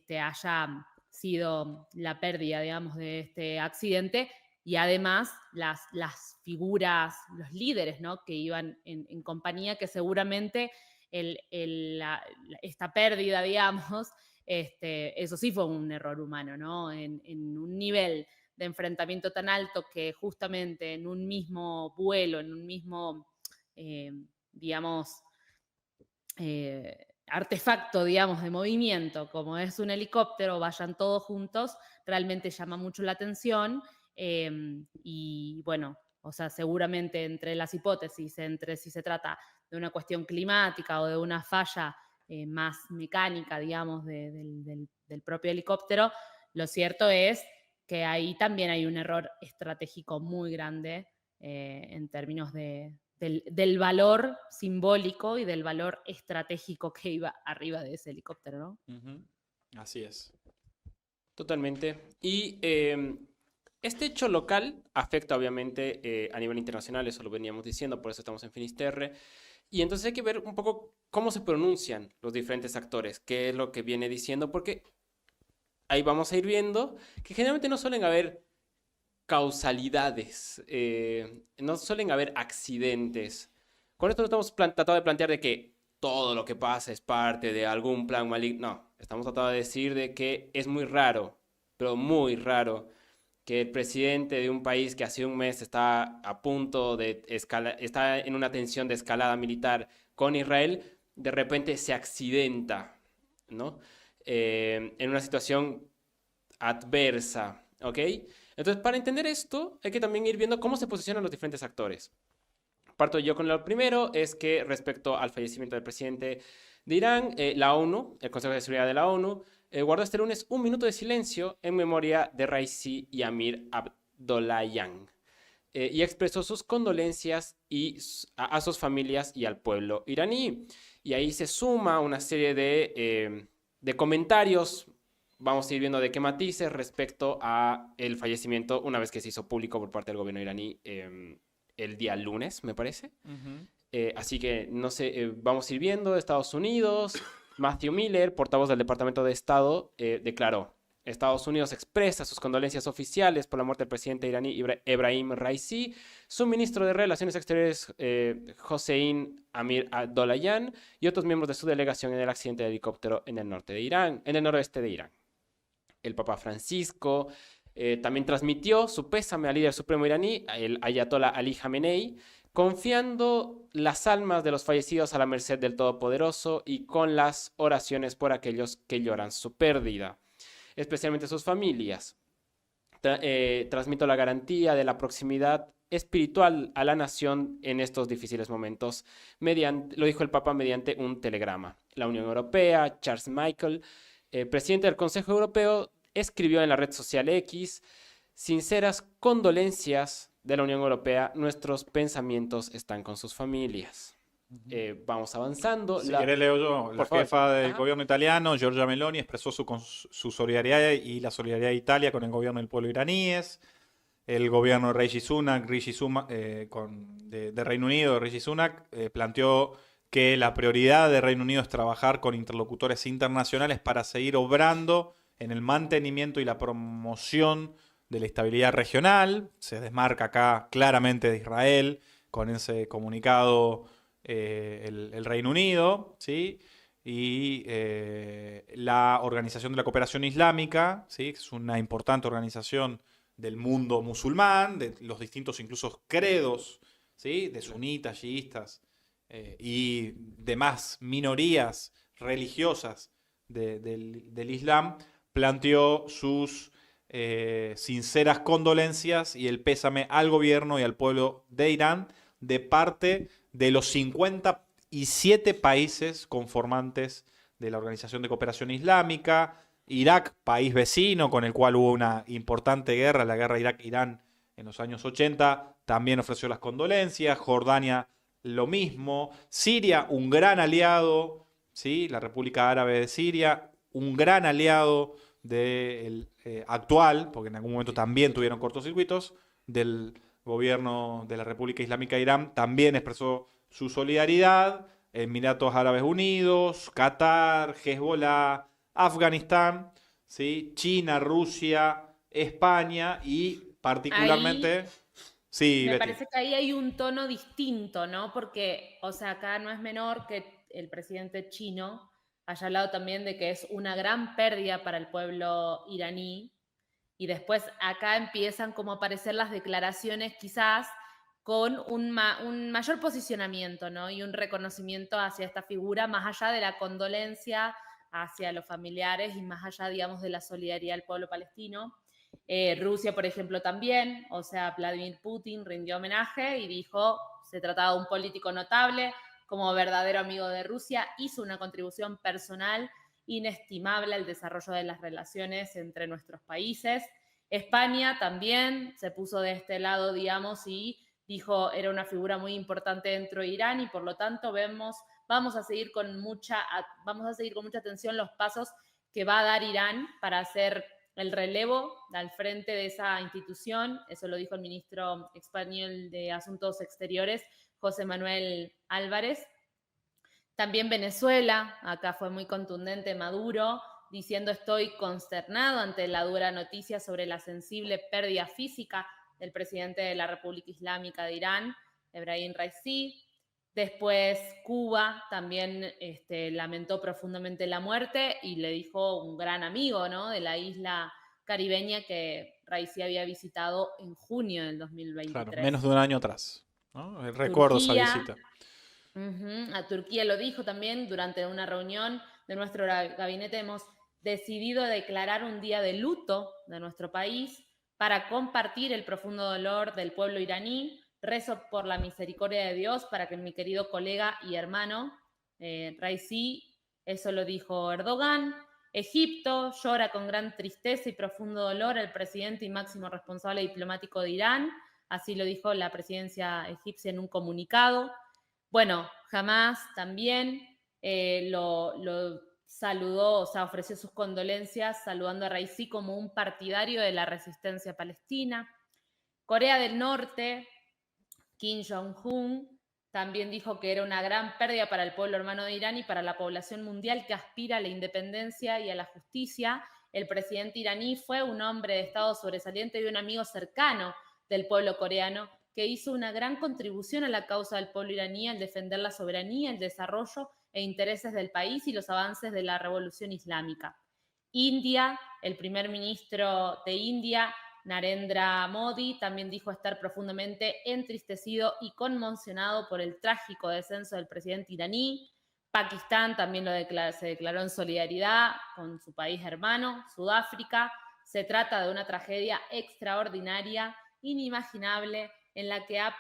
haya sido la pérdida, digamos, de este accidente y además las figuras, los líderes, ¿no? Que iban en compañía, que seguramente esta pérdida, digamos, eso sí fue un error humano, ¿no? En un nivel de enfrentamiento tan alto que justamente en un mismo vuelo, en un mismo, digamos, artefacto, digamos, de movimiento, como es un helicóptero, vayan todos juntos, realmente llama mucho la atención. Y bueno, o sea, seguramente entre las hipótesis, entre si se trata de una cuestión climática o de una falla más mecánica, digamos, del propio helicóptero, lo cierto es que ahí también hay un error estratégico muy grande en términos del valor simbólico y del valor estratégico que iba arriba de ese helicóptero, ¿no? Ujú. Así es. Totalmente. Y este hecho local afecta obviamente a nivel internacional, eso lo veníamos diciendo, por eso estamos en Finisterre. Y entonces hay que ver un poco cómo se pronuncian los diferentes actores, qué es lo que viene diciendo, porque ahí vamos a ir viendo que generalmente no suelen haber causalidades, no suelen haber accidentes. Con esto no estamos tratando de plantear de que todo lo que pasa es parte de algún plan maligno. No, estamos tratando de decir de que es muy raro, pero muy raro, que el presidente de un país que hace un mes está a punto de está en una tensión de escalada militar con Israel, de repente se accidenta, ¿no? En una situación adversa, ¿ok? Entonces, para entender esto, hay que también ir viendo cómo se posicionan los diferentes actores. Parto yo con lo primero, es que respecto al fallecimiento del presidente de Irán, la ONU, el Consejo de Seguridad de la ONU, guardó este lunes un minuto de silencio en memoria de Raisi y Amir Abdollahian y expresó sus condolencias a sus familias y al pueblo iraní. Y ahí se suma una serie de comentarios, vamos a ir viendo de qué matices respecto a el fallecimiento una vez que se hizo público por parte del gobierno iraní el día lunes, me parece. Ujú. Así que, no sé, vamos a ir viendo. Estados Unidos, Matthew Miller, portavoz del Departamento de Estado, declaró: Estados Unidos expresa sus condolencias oficiales por la muerte del presidente iraní Ebrahim Raisi, su ministro de Relaciones Exteriores Hossein Amir Abdollahian y otros miembros de su delegación en el accidente de helicóptero en el norte de Irán, en el noroeste de Irán. El Papa Francisco también transmitió su pésame al líder supremo iraní, el Ayatollah Ali Khamenei, confiando las almas de los fallecidos a la merced del Todopoderoso y con las oraciones por aquellos que lloran su pérdida, especialmente sus familias. Transmito la garantía de la proximidad espiritual a la nación en estos difíciles momentos, lo dijo el Papa mediante un telegrama. La Unión Europea, Charles Michel, presidente del Consejo Europeo, escribió en la red social X: sinceras condolencias de la Unión Europea, nuestros pensamientos están con sus familias. Vamos avanzando. Si querés leo yo. La favor. jefa del Ajá. gobierno italiano, Giorgia Meloni, expresó su solidaridad y la solidaridad de Italia con el gobierno del pueblo iraníes. El gobierno de Rishi Sunak, de Reino Unido, Rishi Sunak, planteó que la prioridad de Reino Unido es trabajar con interlocutores internacionales para seguir obrando en el mantenimiento y la promoción de la estabilidad regional. Se desmarca acá claramente de Israel con ese comunicado el Reino Unido, ¿sí? Y la Organización de la Cooperación Islámica, ¿sí? Que es una importante organización del mundo musulmán, de los distintos incluso credos, ¿sí? De sunitas, chiistas y demás minorías religiosas del Islam, planteó sus sinceras condolencias y el pésame al gobierno y al pueblo de Irán de parte de los 57 países conformantes de la Organización de Cooperación Islámica. Irak, país vecino con el cual hubo una importante guerra, la guerra Irak-Irán en los años 80, también ofreció las condolencias. Jordania, lo mismo. Siria, un gran aliado, ¿sí? La República Árabe de Siria, un gran aliado del actual, porque en algún momento también tuvieron cortocircuitos, del gobierno de la República Islámica de Irán, también expresó su solidaridad. Emiratos Árabes Unidos, Qatar, Hezbollah, Afganistán, ¿sí? China, Rusia, España y particularmente... Sí, Me Betty. parece que ahí hay un tono distinto, ¿no? Porque, o sea, acá no es menor que el presidente chino haya hablado también de que es una gran pérdida para el pueblo iraní. Y después acá empiezan como a aparecer las declaraciones quizás con un mayor posicionamiento, ¿no? Y un reconocimiento hacia esta figura, más allá de la condolencia hacia los familiares y más allá, digamos, de la solidaridad al pueblo palestino. Rusia, por ejemplo, también, o sea, Vladimir Putin rindió homenaje y dijo, se trataba de un político notable, como verdadero amigo de Rusia, hizo una contribución personal inestimable al desarrollo de las relaciones entre nuestros países. España también se puso de este lado, digamos, y dijo, era una figura muy importante dentro de Irán y por lo tanto vamos a seguir con mucha atención los pasos que va a dar Irán para hacer el relevo al frente de esa institución. Eso lo dijo el ministro español de Asuntos Exteriores, José Manuel Álvarez. También Venezuela, acá fue muy contundente Maduro, diciendo estoy consternado ante la dura noticia sobre la sensible pérdida física del presidente de la República Islámica de Irán, Ebrahim Raisi. Después Cuba también lamentó profundamente la muerte y le dijo un gran amigo, ¿no?, de la isla caribeña que Raisi había visitado en junio del 2023. Claro, menos de un año atrás, ¿no? Recuerdo esa visita. A Turquía lo dijo también durante una reunión de nuestro gabinete. Hemos decidido declarar un día de luto de nuestro país para compartir el profundo dolor del pueblo iraní. Rezo por la misericordia de Dios para que mi querido colega y hermano Raisi, eso lo dijo Erdogan. Egipto llora con gran tristeza y profundo dolor al presidente y máximo responsable diplomático de Irán. Así lo dijo la presidencia egipcia en un comunicado. Bueno, Hamas también lo saludó, o sea, ofreció sus condolencias saludando a Raisi como un partidario de la resistencia palestina. Corea del Norte, Kim Jong-un, también dijo que era una gran pérdida para el pueblo hermano de Irán y para la población mundial que aspira a la independencia y a la justicia. El presidente iraní fue un hombre de Estado sobresaliente y un amigo cercano del pueblo coreano, que hizo una gran contribución a la causa del pueblo iraní al defender la soberanía, el desarrollo e intereses del país y los avances de la revolución islámica. India, el primer ministro de India, Narendra Modi, también dijo estar profundamente entristecido y conmocionado por el trágico descenso del presidente iraní. Pakistán también se declaró en solidaridad con su país hermano, Sudáfrica. Se trata de una tragedia extraordinaria, inimaginable, en la que ha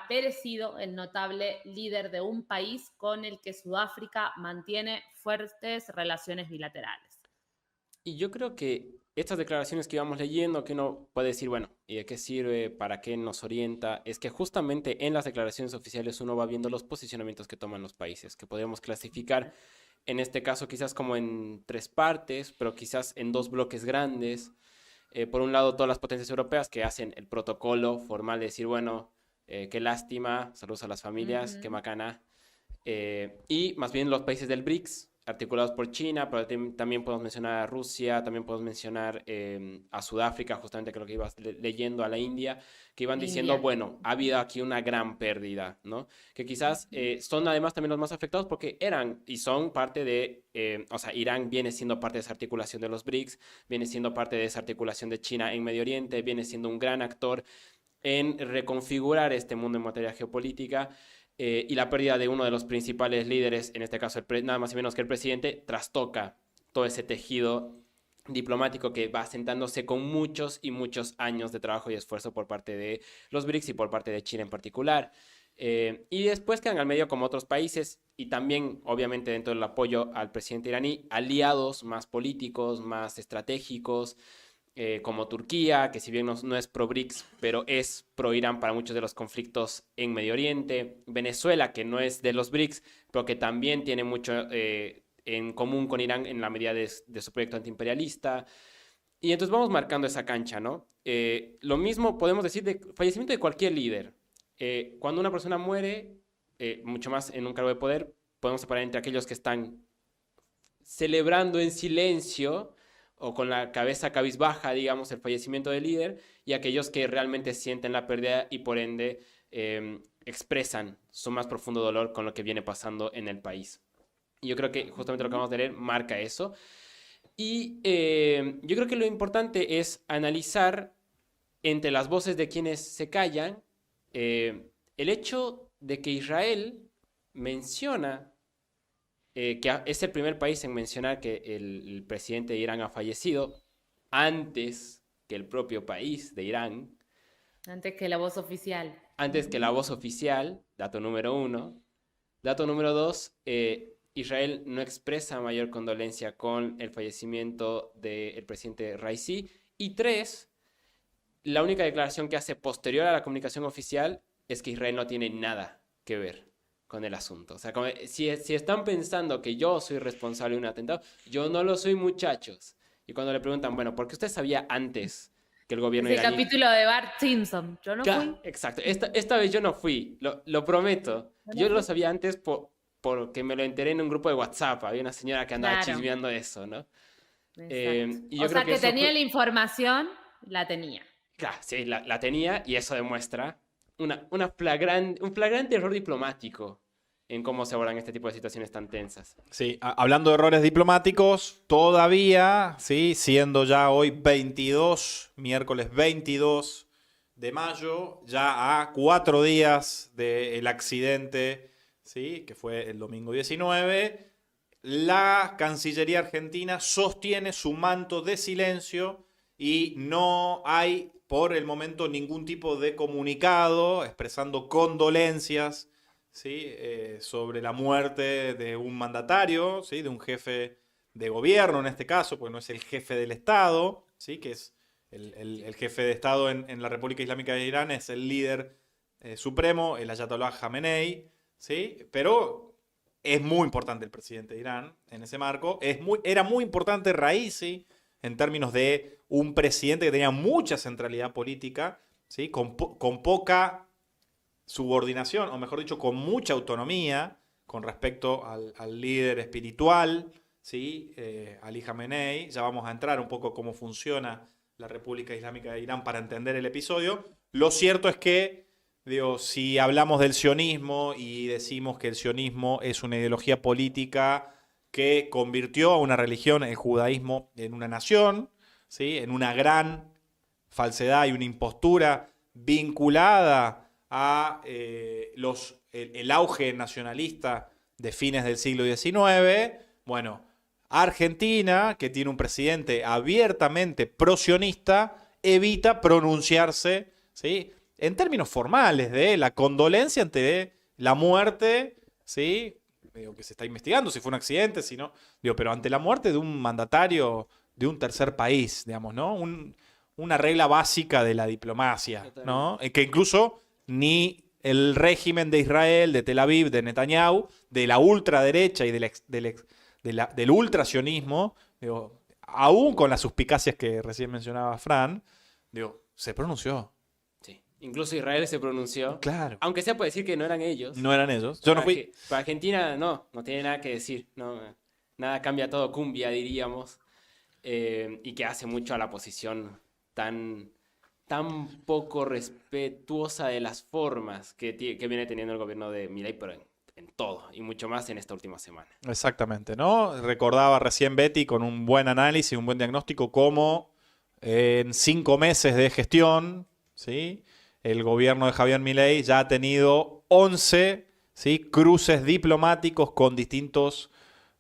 perecido el notable líder de un país con el que Sudáfrica mantiene fuertes relaciones bilaterales. Y yo creo que estas declaraciones que íbamos leyendo, que uno puede decir, bueno, ¿y de qué sirve? ¿Para qué nos orienta? Es que justamente en las declaraciones oficiales uno va viendo los posicionamientos que toman los países, que podríamos clasificar en este caso quizás como en 3 partes, pero quizás en 2 bloques grandes. Por un lado, todas las potencias europeas que hacen el protocolo formal de decir, bueno, qué lástima, saludos a las familias, qué macana. Y más bien los países del BRICS, articulados por China, pero también podemos mencionar a Rusia, también podemos mencionar a Sudáfrica, justamente creo que ibas leyendo, a la India, que iban diciendo, bueno, ha habido aquí una gran pérdida, ¿no? Que quizás son además también los más afectados porque eran y son parte de, o sea, Irán viene siendo parte de esa articulación de los BRICS, viene siendo parte de esa articulación de China en Medio Oriente, viene siendo un gran actor en reconfigurar este mundo en materia geopolítica. Y la pérdida de uno de los principales líderes, en este caso nada más y menos que el presidente, trastoca todo ese tejido diplomático que va asentándose con muchos y muchos años de trabajo y esfuerzo por parte de los BRICS y por parte de China en particular. Y después quedan al medio como otros países y también obviamente dentro del apoyo al presidente iraní, aliados más políticos, más estratégicos, como Turquía, que si bien no es pro-BRICS, pero es pro-Irán para muchos de los conflictos en Medio Oriente. Venezuela, que no es de los BRICS, pero que también tiene mucho en común con Irán en la medida de su proyecto antiimperialista. Y entonces vamos marcando esa cancha, ¿no? Lo mismo podemos decir de fallecimiento de cualquier líder. Cuando una persona muere, mucho más en un cargo de poder, podemos separar entre aquellos que están celebrando en silencio o con la cabeza cabizbaja, digamos, el fallecimiento del líder, y aquellos que realmente sienten la pérdida y por ende expresan su más profundo dolor con lo que viene pasando en el país. Y yo creo que justamente lo que vamos a leer marca eso. Y yo creo que lo importante es analizar entre las voces de quienes se callan, el hecho de que Israel menciona que es el primer país en mencionar que el presidente de Irán ha fallecido antes que el propio país de Irán, Antes que la voz oficial. antes que la voz oficial, dato número 1. Dato número 2, Israel no expresa mayor condolencia con el fallecimiento del presidente Raisi. Y 3, la única declaración que hace posterior a la comunicación oficial es que Israel no tiene nada que ver con el asunto. O sea, si están pensando que yo soy responsable de un atentado, yo no lo soy, muchachos. Y cuando le preguntan, bueno, ¿por qué usted sabía antes que el gobierno Es el iraní... capítulo de Bart Simpson. Yo no fui. Exacto. Esta vez yo no fui, lo prometo. Yo lo sabía antes porque me lo enteré en un grupo de WhatsApp. Había una señora que andaba Claro. chismeando eso, ¿no? Exacto. Y yo O sea creo que eso tenía la información, la tenía. Claro, sí, la tenía y eso demuestra un flagrante error diplomático en cómo se abordan este tipo de situaciones tan tensas. Sí, hablando de errores diplomáticos, todavía, sí, siendo ya hoy miércoles 22 de mayo, ya a 4 días del accidente, sí, que fue el domingo 19, la Cancillería Argentina sostiene su manto de silencio y no hay por el momento ningún tipo de comunicado expresando condolencias, ¿sí? Sobre la muerte de un mandatario, ¿sí? De un jefe de gobierno en este caso, porque no es el jefe del Estado, ¿sí? Que es el jefe de Estado en la República Islámica de Irán, es el líder supremo, el Ayatollah Khamenei, ¿sí? Pero es muy importante el presidente de Irán en ese marco, era muy importante Raisi en términos de un presidente que tenía mucha centralidad política, ¿sí? Con poca subordinación, o mejor dicho, con mucha autonomía con respecto al líder espiritual, ¿sí? Ali Khamenei. Ya vamos a entrar un poco cómo funciona la República Islámica de Irán para entender el episodio. Lo cierto es que, digo, si hablamos del sionismo y decimos que el sionismo es una ideología política que convirtió a una religión, el judaísmo, en una nación, ¿sí? En una gran falsedad y una impostura vinculada a el auge nacionalista de fines del siglo XIX. Bueno, Argentina, que tiene un presidente abiertamente pro-sionista, evita pronunciarse, ¿sí? En términos formales de la condolencia ante la muerte, ¿sí? Digo, que se está investigando si fue un accidente, si no, digo, pero ante la muerte de un mandatario de un tercer país, digamos, ¿no? Una regla básica de la diplomacia, ¿no? Que incluso ni el régimen de Israel, de Tel Aviv, de Netanyahu, de la ultraderecha y del ultrasionismo, digo, aún con las suspicacias que recién mencionaba Fran, digo, se pronunció. Sí. Incluso Israel se pronunció. Claro. Aunque sea por decir que no eran ellos. No eran ellos. Yo no fui. Para Argentina no tiene nada que decir. No, nada cambia, todo cumbia, diríamos. Y que hace mucho a la posición tan poco respetuosa de las formas que viene teniendo el gobierno de Milei, pero en todo, y mucho más en esta última semana. Exactamente, ¿no? Recordaba recién Betty con un buen análisis, un buen diagnóstico, cómo en 5 meses de gestión, ¿sí? El gobierno de Javier Milei ya ha tenido 11, ¿sí? Cruces diplomáticos con distintos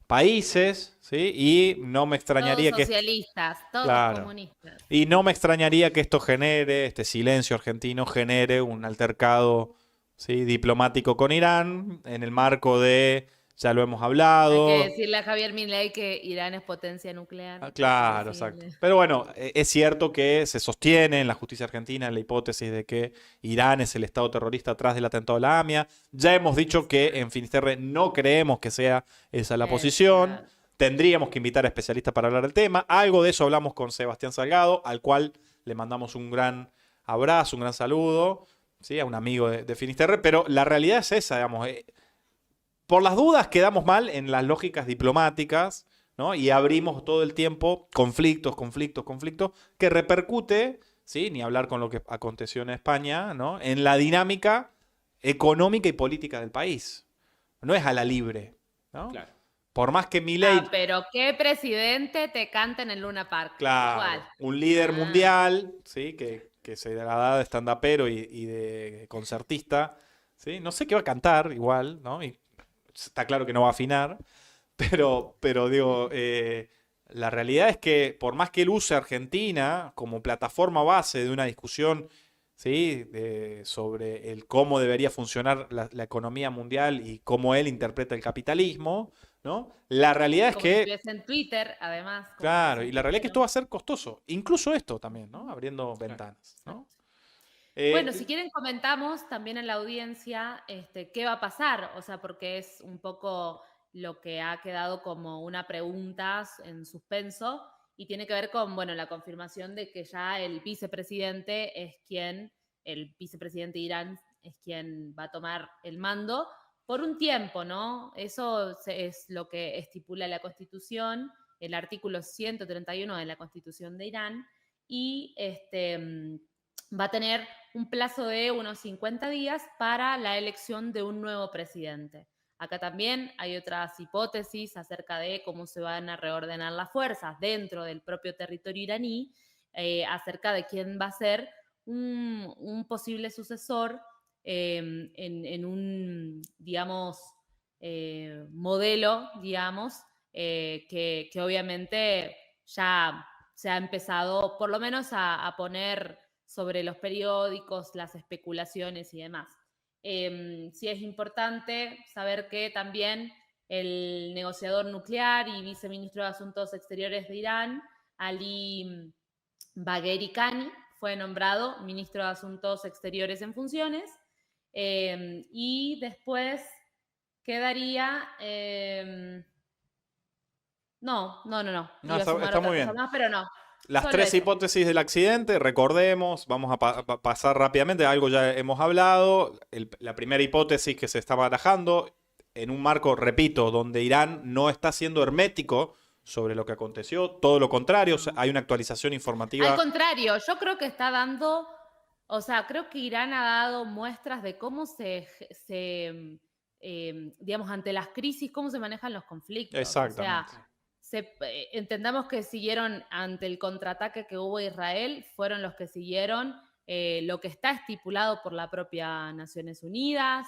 países, ¿sí? Y no me extrañaría todos socialistas, todos claro, comunistas. Y no me extrañaría que esto genere, este silencio argentino genere un altercado, ¿sí? Diplomático con Irán en el marco de, ya lo hemos hablado. Hay que decirle a Javier Milei que Irán es potencia nuclear. Claro, exacto. Pero bueno, es cierto que se sostiene en la justicia argentina la hipótesis de que Irán es el estado terrorista atrás del atentado a la AMIA. Ya hemos dicho que en Finisterre no creemos que sea esa la posición. Claro. Tendríamos que invitar a especialistas para hablar del tema. Algo de eso hablamos con Sebastián Salgado, al cual le mandamos un gran abrazo, un gran saludo, ¿sí? A un amigo de Finisterre. Pero la realidad es esa, digamos. Por las dudas quedamos mal en las lógicas diplomáticas, ¿no? Y abrimos todo el tiempo conflictos, que repercute, ¿sí? Ni hablar con lo que aconteció en España, ¿no? En la dinámica económica y política del país. No es a la libre, ¿no? Claro. Por más que Milei... pero ¿qué presidente te canta en el Luna Park? Claro, ¿Cuál? un líder mundial, ¿sí? Que que se da de stand-upero y de concertista, ¿sí? No sé qué va a cantar igual, ¿no? Y está claro que no va a afinar, pero digo, la realidad es que por más que él use Argentina como plataforma base de una discusión, ¿sí? Sobre el cómo debería funcionar la economía mundial y cómo él interpreta el capitalismo, ¿no? La realidad es Como si que, estuviese en Twitter, además. Como si claro, estuviese y en la realidad es que Twitter, esto ¿no? va a ser costoso, incluso esto también, ¿no? Abriendo Claro. ventanas, ¿no? Exacto. Bueno, si Eh, quieren comentamos también en la audiencia qué va a pasar, o sea, porque es un poco lo que ha quedado como una pregunta en suspenso y tiene que ver con, bueno, la confirmación de que ya el vicepresidente es quien, el vicepresidente de Irán es quien va a tomar el mando por un tiempo, ¿no? Es lo que estipula la Constitución, el artículo 131 de la Constitución de Irán y va a tener un plazo de unos 50 días para la elección de un nuevo presidente. Acá también hay otras hipótesis acerca de cómo se van a reordenar las fuerzas dentro del propio territorio iraní, acerca de quién va a ser un posible sucesor en un, digamos, modelo, digamos, que obviamente ya se ha empezado por lo menos a poner sobre los periódicos, las especulaciones y demás. Sí es importante saber que también el negociador nuclear y viceministro de Asuntos Exteriores de Irán, Ali Bagheri Kani, fue nombrado ministro de Asuntos Exteriores en funciones. Y después quedaría... no. no, Iba a sumar está otra muy cosa bien. más, pero no. Las Solo tres eso. hipótesis del accidente, recordemos, vamos a pasar rápidamente, algo ya hemos hablado. La primera hipótesis que se está barajando, en un marco, repito, donde Irán no está siendo hermético sobre lo que aconteció, todo lo contrario, o sea, hay una actualización Al informativa. contrario, yo creo que está dando, o sea, creo que Irán ha dado muestras de cómo digamos, ante las crisis, cómo se manejan los conflictos. O sea, Exactamente. entendamos que siguieron ante el contraataque que hubo Israel, fueron los que siguieron lo que está estipulado por la propia Naciones Unidas.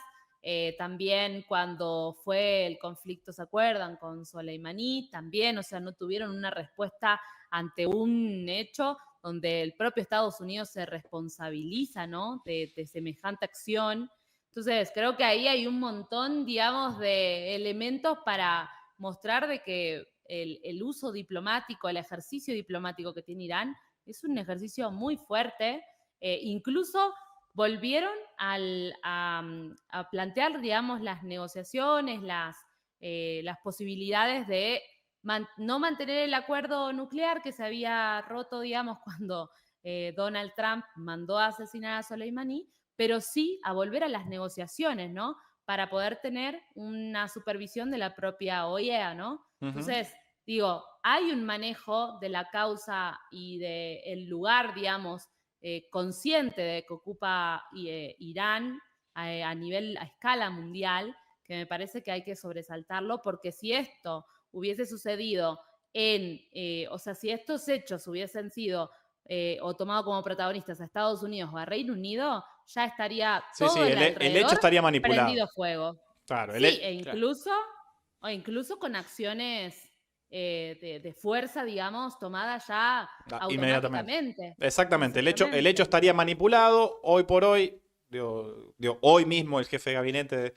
También cuando fue el conflicto, ¿se acuerdan? Con Soleimani, también, o sea, no tuvieron una respuesta ante un hecho donde el propio Estados Unidos se responsabiliza, ¿no? De semejante acción. Entonces, creo que ahí hay un montón, digamos, de elementos para mostrar de que el uso diplomático, el ejercicio diplomático que tiene Irán es un ejercicio muy fuerte. Incluso volvieron a plantear, digamos, las negociaciones, las posibilidades de no mantener el acuerdo nuclear que se había roto, digamos, cuando Donald Trump mandó a asesinar a Soleimani, pero sí a volver a las negociaciones, ¿no? Para poder tener una supervisión de la propia OEA, ¿no? Ujú. Entonces, digo, hay un manejo de la causa y del lugar, digamos, consciente de que ocupa Irán a escala mundial, que me parece que hay que sobresaltarlo, porque si esto hubiese sucedido o sea, si estos hechos hubiesen sido o tomado como protagonistas a Estados Unidos o a Reino Unido, ya estaría Sí, sí, todo el el hecho alrededor estaría manipulado. prendido fuego. Claro, Sí, Claro. o incluso con acciones de fuerza, digamos, tomadas ya inmediatamente. automáticamente. Exactamente, el hecho Exactamente. estaría manipulado. Hoy por hoy, hoy mismo el jefe de gabinete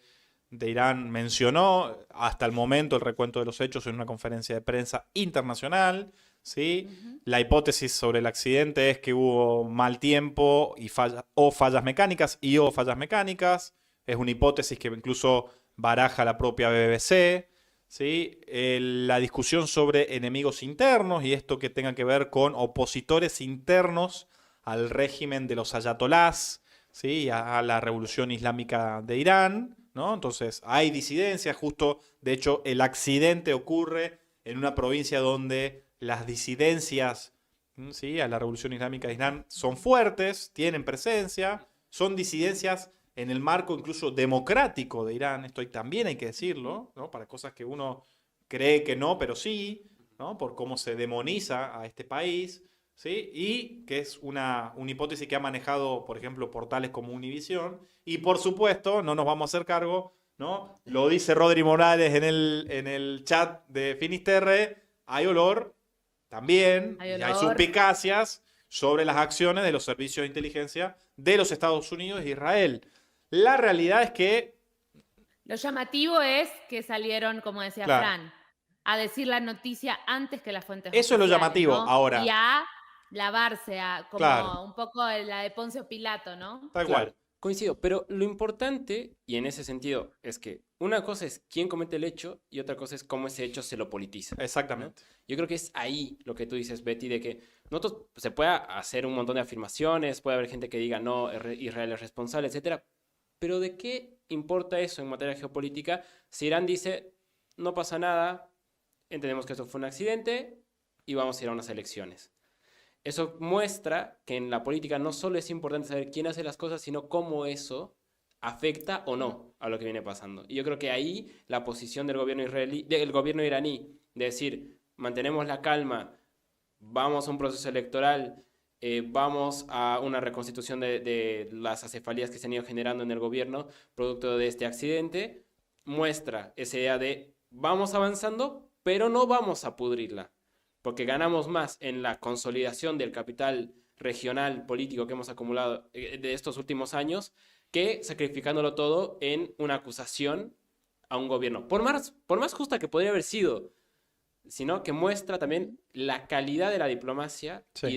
de Irán mencionó hasta el momento el recuento de los hechos en una conferencia de prensa internacional. ¿Sí? Ujú. La hipótesis sobre el accidente es que hubo mal tiempo y fallas mecánicas o fallas mecánicas. Es una hipótesis que incluso baraja la propia BBC. ¿Sí? La discusión sobre enemigos internos y esto que tenga que ver con opositores internos al régimen de los ayatolás, ¿sí? A la revolución islámica de Irán, ¿no? Entonces hay disidencias, justo, de hecho, el accidente ocurre en una provincia donde las disidencias, ¿sí? A la revolución islámica de Irán son fuertes, tienen presencia, son disidencias en el marco incluso democrático de Irán, esto también hay que decirlo, ¿no? Para cosas que uno cree que no, pero sí, ¿no? Por cómo se demoniza a este país, ¿sí? Y que es una hipótesis que ha manejado, por ejemplo, portales como Univision. Y por supuesto, no nos vamos a hacer cargo, ¿no? Lo dice Rodri Morales en el chat de Finisterre, hay olor también, Hay y hay olor. suspicacias sobre las acciones de los servicios de inteligencia de los Estados Unidos e Israel. La realidad es que, Lo llamativo es que salieron, como decía claro, Fran, a decir la noticia antes que las fuentes eso es lo oficiales, llamativo. ¿no? Ahora, Y a lavarse, como claro, un poco la de Poncio Pilato, ¿no? tal Claro, cual. coincido, pero lo importante, y en ese sentido, es que una cosa es quién comete el hecho y otra cosa es cómo ese hecho se lo politiza, ¿no? Exactamente. Yo creo que es ahí lo que tú dices, Betty, de que nosotros se pueda hacer un montón de afirmaciones, puede haber gente que diga no, Israel es responsable, etcétera, pero ¿de qué importa eso en materia geopolítica si Irán dice no pasa nada, entendemos que esto fue un accidente y vamos a ir a unas elecciones? Eso muestra que en la política no solo es importante saber quién hace las cosas, sino cómo eso afecta o no a lo que viene pasando. Y yo creo que ahí la posición del gobierno israelí, del gobierno iraní, de decir, mantenemos la calma, vamos a un proceso electoral, vamos a una reconstitución de las acefalías que se han ido generando en el gobierno producto de este accidente, muestra esa idea de vamos avanzando, pero no vamos a pudrirla, porque ganamos más en la consolidación del capital regional político que hemos acumulado de estos últimos años que sacrificándolo todo en una acusación a un gobierno. Por más justa que podría haber sido, sino que muestra también la calidad de la diplomacia Sí.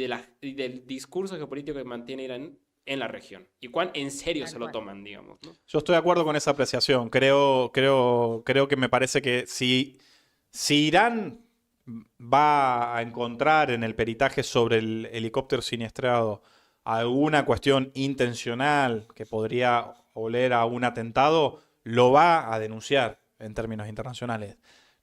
y del discurso geopolítico que mantiene Irán en la región. Y cuán en serio Tal se lo cual. toman, digamos, ¿no? Yo estoy de acuerdo con esa apreciación. Creo que me parece que si Irán va a encontrar en el peritaje sobre el helicóptero siniestrado alguna cuestión intencional que podría oler a un atentado, lo va a denunciar en términos internacionales.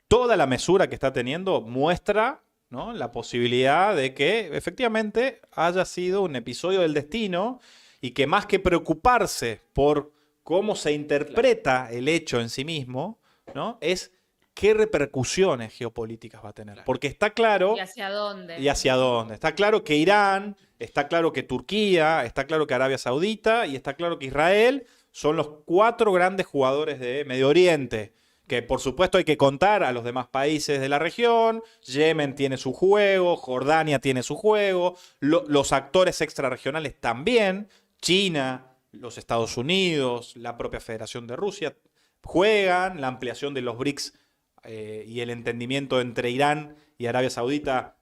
Toda la mesura que está teniendo muestra, ¿no?, la posibilidad de que efectivamente haya sido un episodio del destino y que más que preocuparse por cómo se interpreta el hecho en sí mismo, ¿no?, es qué repercusiones geopolíticas va a tener. Claro. Porque está claro ¿Y hacia dónde? y hacia dónde. Está claro que Irán, está claro que Turquía, está claro que Arabia Saudita y está claro que Israel son los 4 grandes jugadores de Medio Oriente. Que por supuesto hay que contar a los demás países de la región. Yemen tiene su juego, Jordania tiene su juego, los actores extrarregionales también, China, los Estados Unidos, la propia Federación de Rusia juegan, la ampliación de los BRICS y el entendimiento entre Irán y Arabia Saudita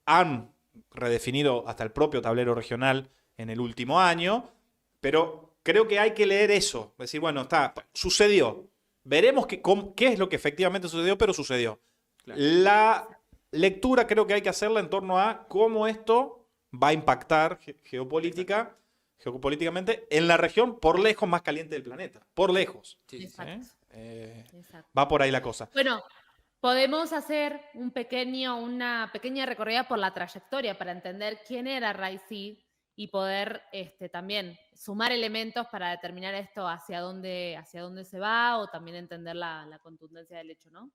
han redefinido hasta el propio tablero regional en el último año, pero creo que hay que leer eso, decir, bueno, sucedió. Veremos qué es lo que efectivamente sucedió, pero sucedió. Claro. La lectura creo que hay que hacerla en torno a cómo esto va a impactar geopolíticamente en la región por lejos más caliente del planeta. Por lejos. Sí, sí, sí. Exacto. Exacto. Va por ahí la cosa. Bueno, podemos hacer una pequeña recorrida por la trayectoria para entender quién era Raisi y poder también sumar elementos para determinar esto hacia dónde se va o también entender la contundencia del hecho, ¿no?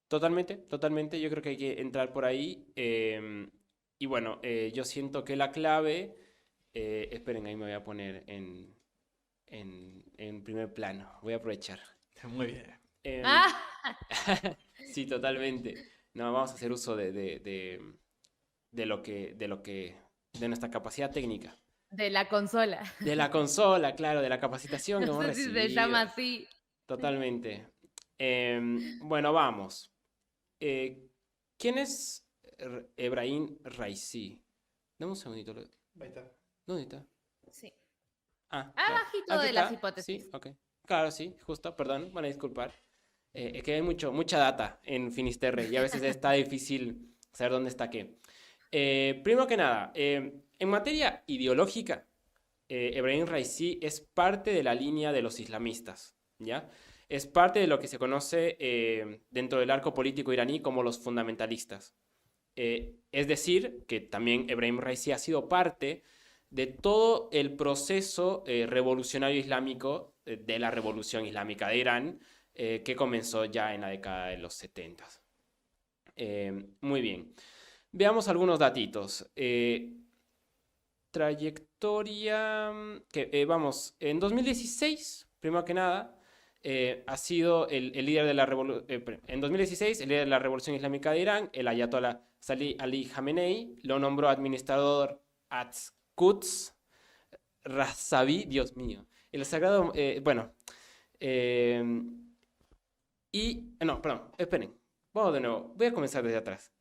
Totalmente, totalmente. Yo creo que hay que entrar por ahí. Y bueno, yo siento que la clave. Esperen, ahí me voy a poner en primer plano. Voy a aprovechar. Muy bien. ¡Ah! Sí, totalmente. No, vamos a hacer uso de nuestra capacidad técnica. De la consola. De la consola, claro, de la capacitación que No hemos sé si se recibido. llama así. Totalmente. Bueno, vamos. ¿Quién es Ebrahim Raisi? Dame un segundito. Ahí está. ¿Dónde está? Sí. Ah, Abajito claro. de Aquí las está. hipótesis. Sí, ok. Claro, sí, justo, perdón, van a disculpar. Es que hay mucha data en Finisterre y a veces está difícil saber dónde está qué. Primero que nada, en materia ideológica, Ebrahim Raisi es parte de la línea de los islamistas, ¿ya? Es parte de lo que se conoce dentro del arco político iraní como los fundamentalistas. Es decir, que también Ebrahim Raisi ha sido parte de todo el proceso revolucionario islámico de la revolución islámica de Irán, que comenzó ya en la década de los 70. Muy bien. Veamos algunos datitos. Trayectoria, vamos, en 2016, primero que nada, ha sido el líder de la en 2016, el líder de la Revolución Islámica de Irán, el ayatollah Salih Ali Khamenei, lo nombró administrador Quds Razavi, Dios mío. El sagrado, no, perdón, esperen. Vamos de nuevo, voy a comenzar desde atrás.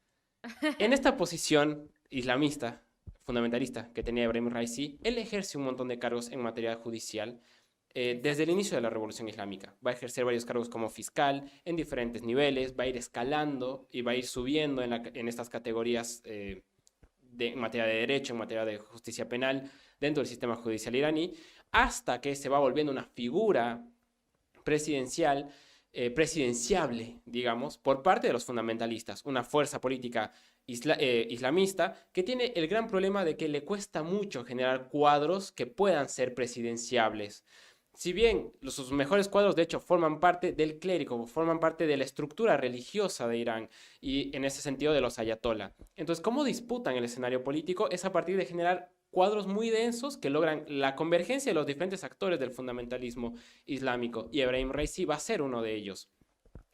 En esta posición islamista, fundamentalista que tenía Ebrahim Raisi, él ejerce un montón de cargos en materia judicial desde el inicio de la Revolución Islámica. Va a ejercer varios cargos como fiscal en diferentes niveles, va a ir escalando y va a ir subiendo en estas categorías en materia de derecho, en materia de justicia penal, dentro del sistema judicial iraní, hasta que se va volviendo una figura presidencial, presidenciable, digamos, por parte de los fundamentalistas, una fuerza política islamista que tiene el gran problema de que le cuesta mucho generar cuadros que puedan ser presidenciables. Si bien sus mejores cuadros, de hecho, forman parte del clérigo, forman parte de la estructura religiosa de Irán y en ese sentido de los ayatollah. Entonces, ¿cómo disputan el escenario político? Es a partir de generar cuadros muy densos que logran la convergencia de los diferentes actores del fundamentalismo islámico, y Ebrahim Raisi va a ser uno de ellos.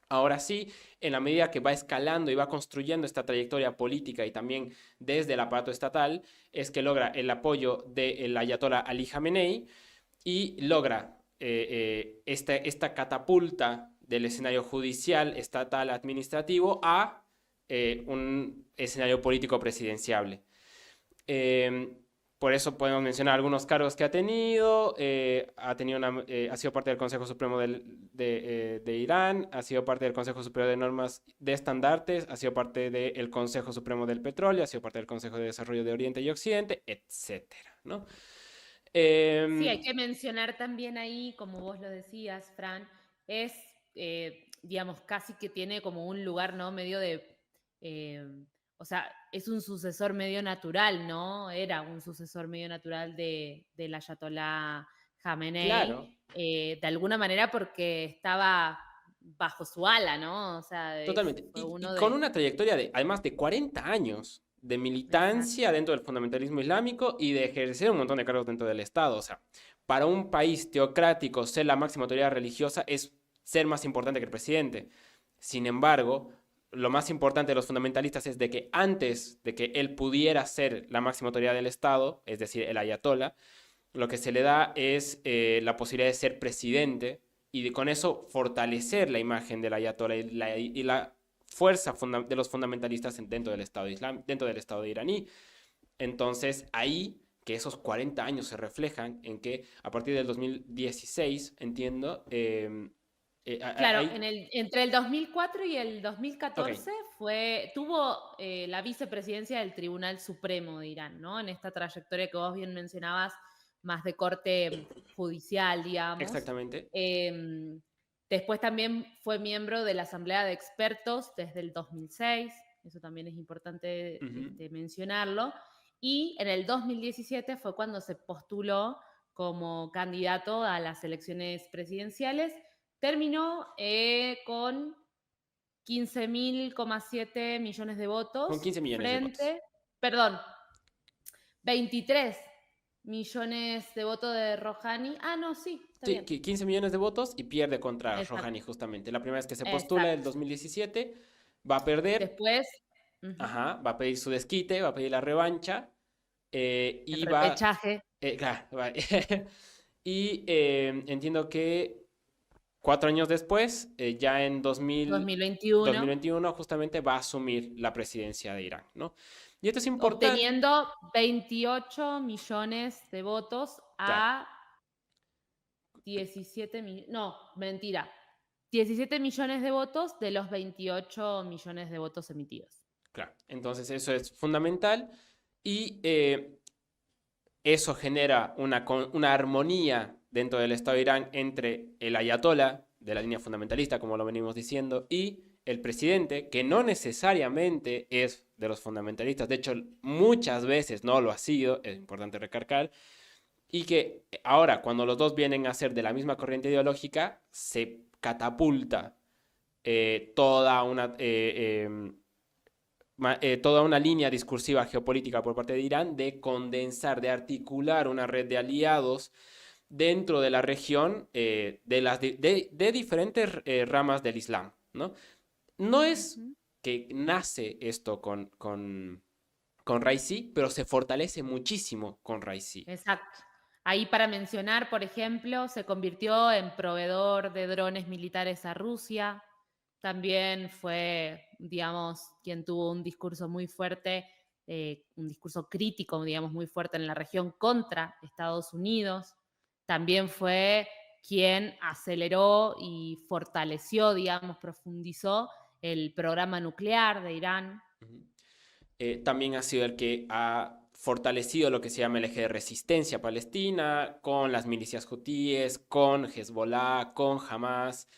Ahora sí, en la medida que va escalando y va construyendo esta trayectoria política y también desde el aparato estatal, es que logra el apoyo del ayatollah Ali Khamenei y logra esta catapulta del escenario judicial, estatal, administrativo a un escenario político presidenciable. Por eso podemos mencionar algunos cargos que ha tenido. Ha sido parte del Consejo Supremo de Irán, ha sido parte del Consejo Superior de Normas de Estandartes, ha sido parte del Consejo Supremo del Petróleo, ha sido parte del Consejo de Desarrollo de Oriente y Occidente, etcétera, ¿no? Sí, hay que mencionar también ahí, como vos lo decías, Fran, es, digamos, casi que tiene como un lugar, ¿no? Medio de... o sea, es un sucesor medio natural, ¿no? Era un sucesor medio natural del ayatollah Khamenei. Claro. De alguna manera porque estaba bajo su ala, ¿no? O sea, Totalmente. Y con una trayectoria de, además de 40 años de militancia Exacto. dentro del fundamentalismo islámico y de ejercer un montón de cargos dentro del Estado. O sea, para un país teocrático, ser la máxima autoridad religiosa es ser más importante que el presidente. Sin embargo, lo más importante de los fundamentalistas es de que antes de que él pudiera ser la máxima autoridad del Estado, es decir, el ayatollah, lo que se le da es la posibilidad de ser presidente y con eso fortalecer la imagen del ayatollah y la fuerza de los fundamentalistas dentro del Estado dentro del Estado iraní. Entonces, ahí que esos 40 años se reflejan en que a partir del 2016, entiendo... claro, entre el 2004 y el 2014 tuvo la vicepresidencia del Tribunal Supremo de Irán, ¿no? En esta trayectoria que vos bien mencionabas, más de corte judicial, digamos. Exactamente. Después también fue miembro de la Asamblea de Expertos desde el 2006, eso también es importante mencionarlo, y en el 2017 fue cuando se postuló como candidato a las elecciones presidenciales. Terminó con 15.7 millones de votos. Con 15 millones de votos. Perdón, 23 millones de votos de Rouhani. Ah, no, sí, está sí, bien. 15 millones de votos y pierde contra Rouhani justamente. La primera vez que se postula, el 2017, va a perder. Después... va a pedir su desquite, va a pedir la revancha. Y el repechaje. Claro, y entiendo que 4 años después, ya en 2021, justamente va a asumir la presidencia de Irán, ¿no? Y esto es importante. Obteniendo 28 millones de votos a 17 millones. No, mentira. 17 millones de votos de los 28 millones de votos emitidos. Claro, entonces eso es fundamental y eso genera una armonía dentro del Estado de Irán entre el ayatollah de la línea fundamentalista, como lo venimos diciendo, y el presidente, que no necesariamente es de los fundamentalistas, de hecho muchas veces no lo ha sido, es importante recalcar, y que ahora cuando los dos vienen a ser de la misma corriente ideológica, se catapulta toda toda una línea discursiva geopolítica por parte de Irán de condensar, de articular una red de aliados dentro de la región de diferentes ramas del Islam, ¿no? No es Ujú. que nace esto con Raisi, pero se fortalece muchísimo con Raisi. Exacto. Ahí para mencionar, por ejemplo, se convirtió en proveedor de drones militares a Rusia. También fue, digamos, quien tuvo un discurso muy fuerte, un discurso crítico, digamos, muy fuerte en la región contra Estados Unidos. También fue quien aceleró y fortaleció, digamos, profundizó el programa nuclear de Irán. También ha sido el que ha fortalecido lo que se llama el eje de resistencia palestina, con las milicias hutíes, con Hezbollah, con Hamas.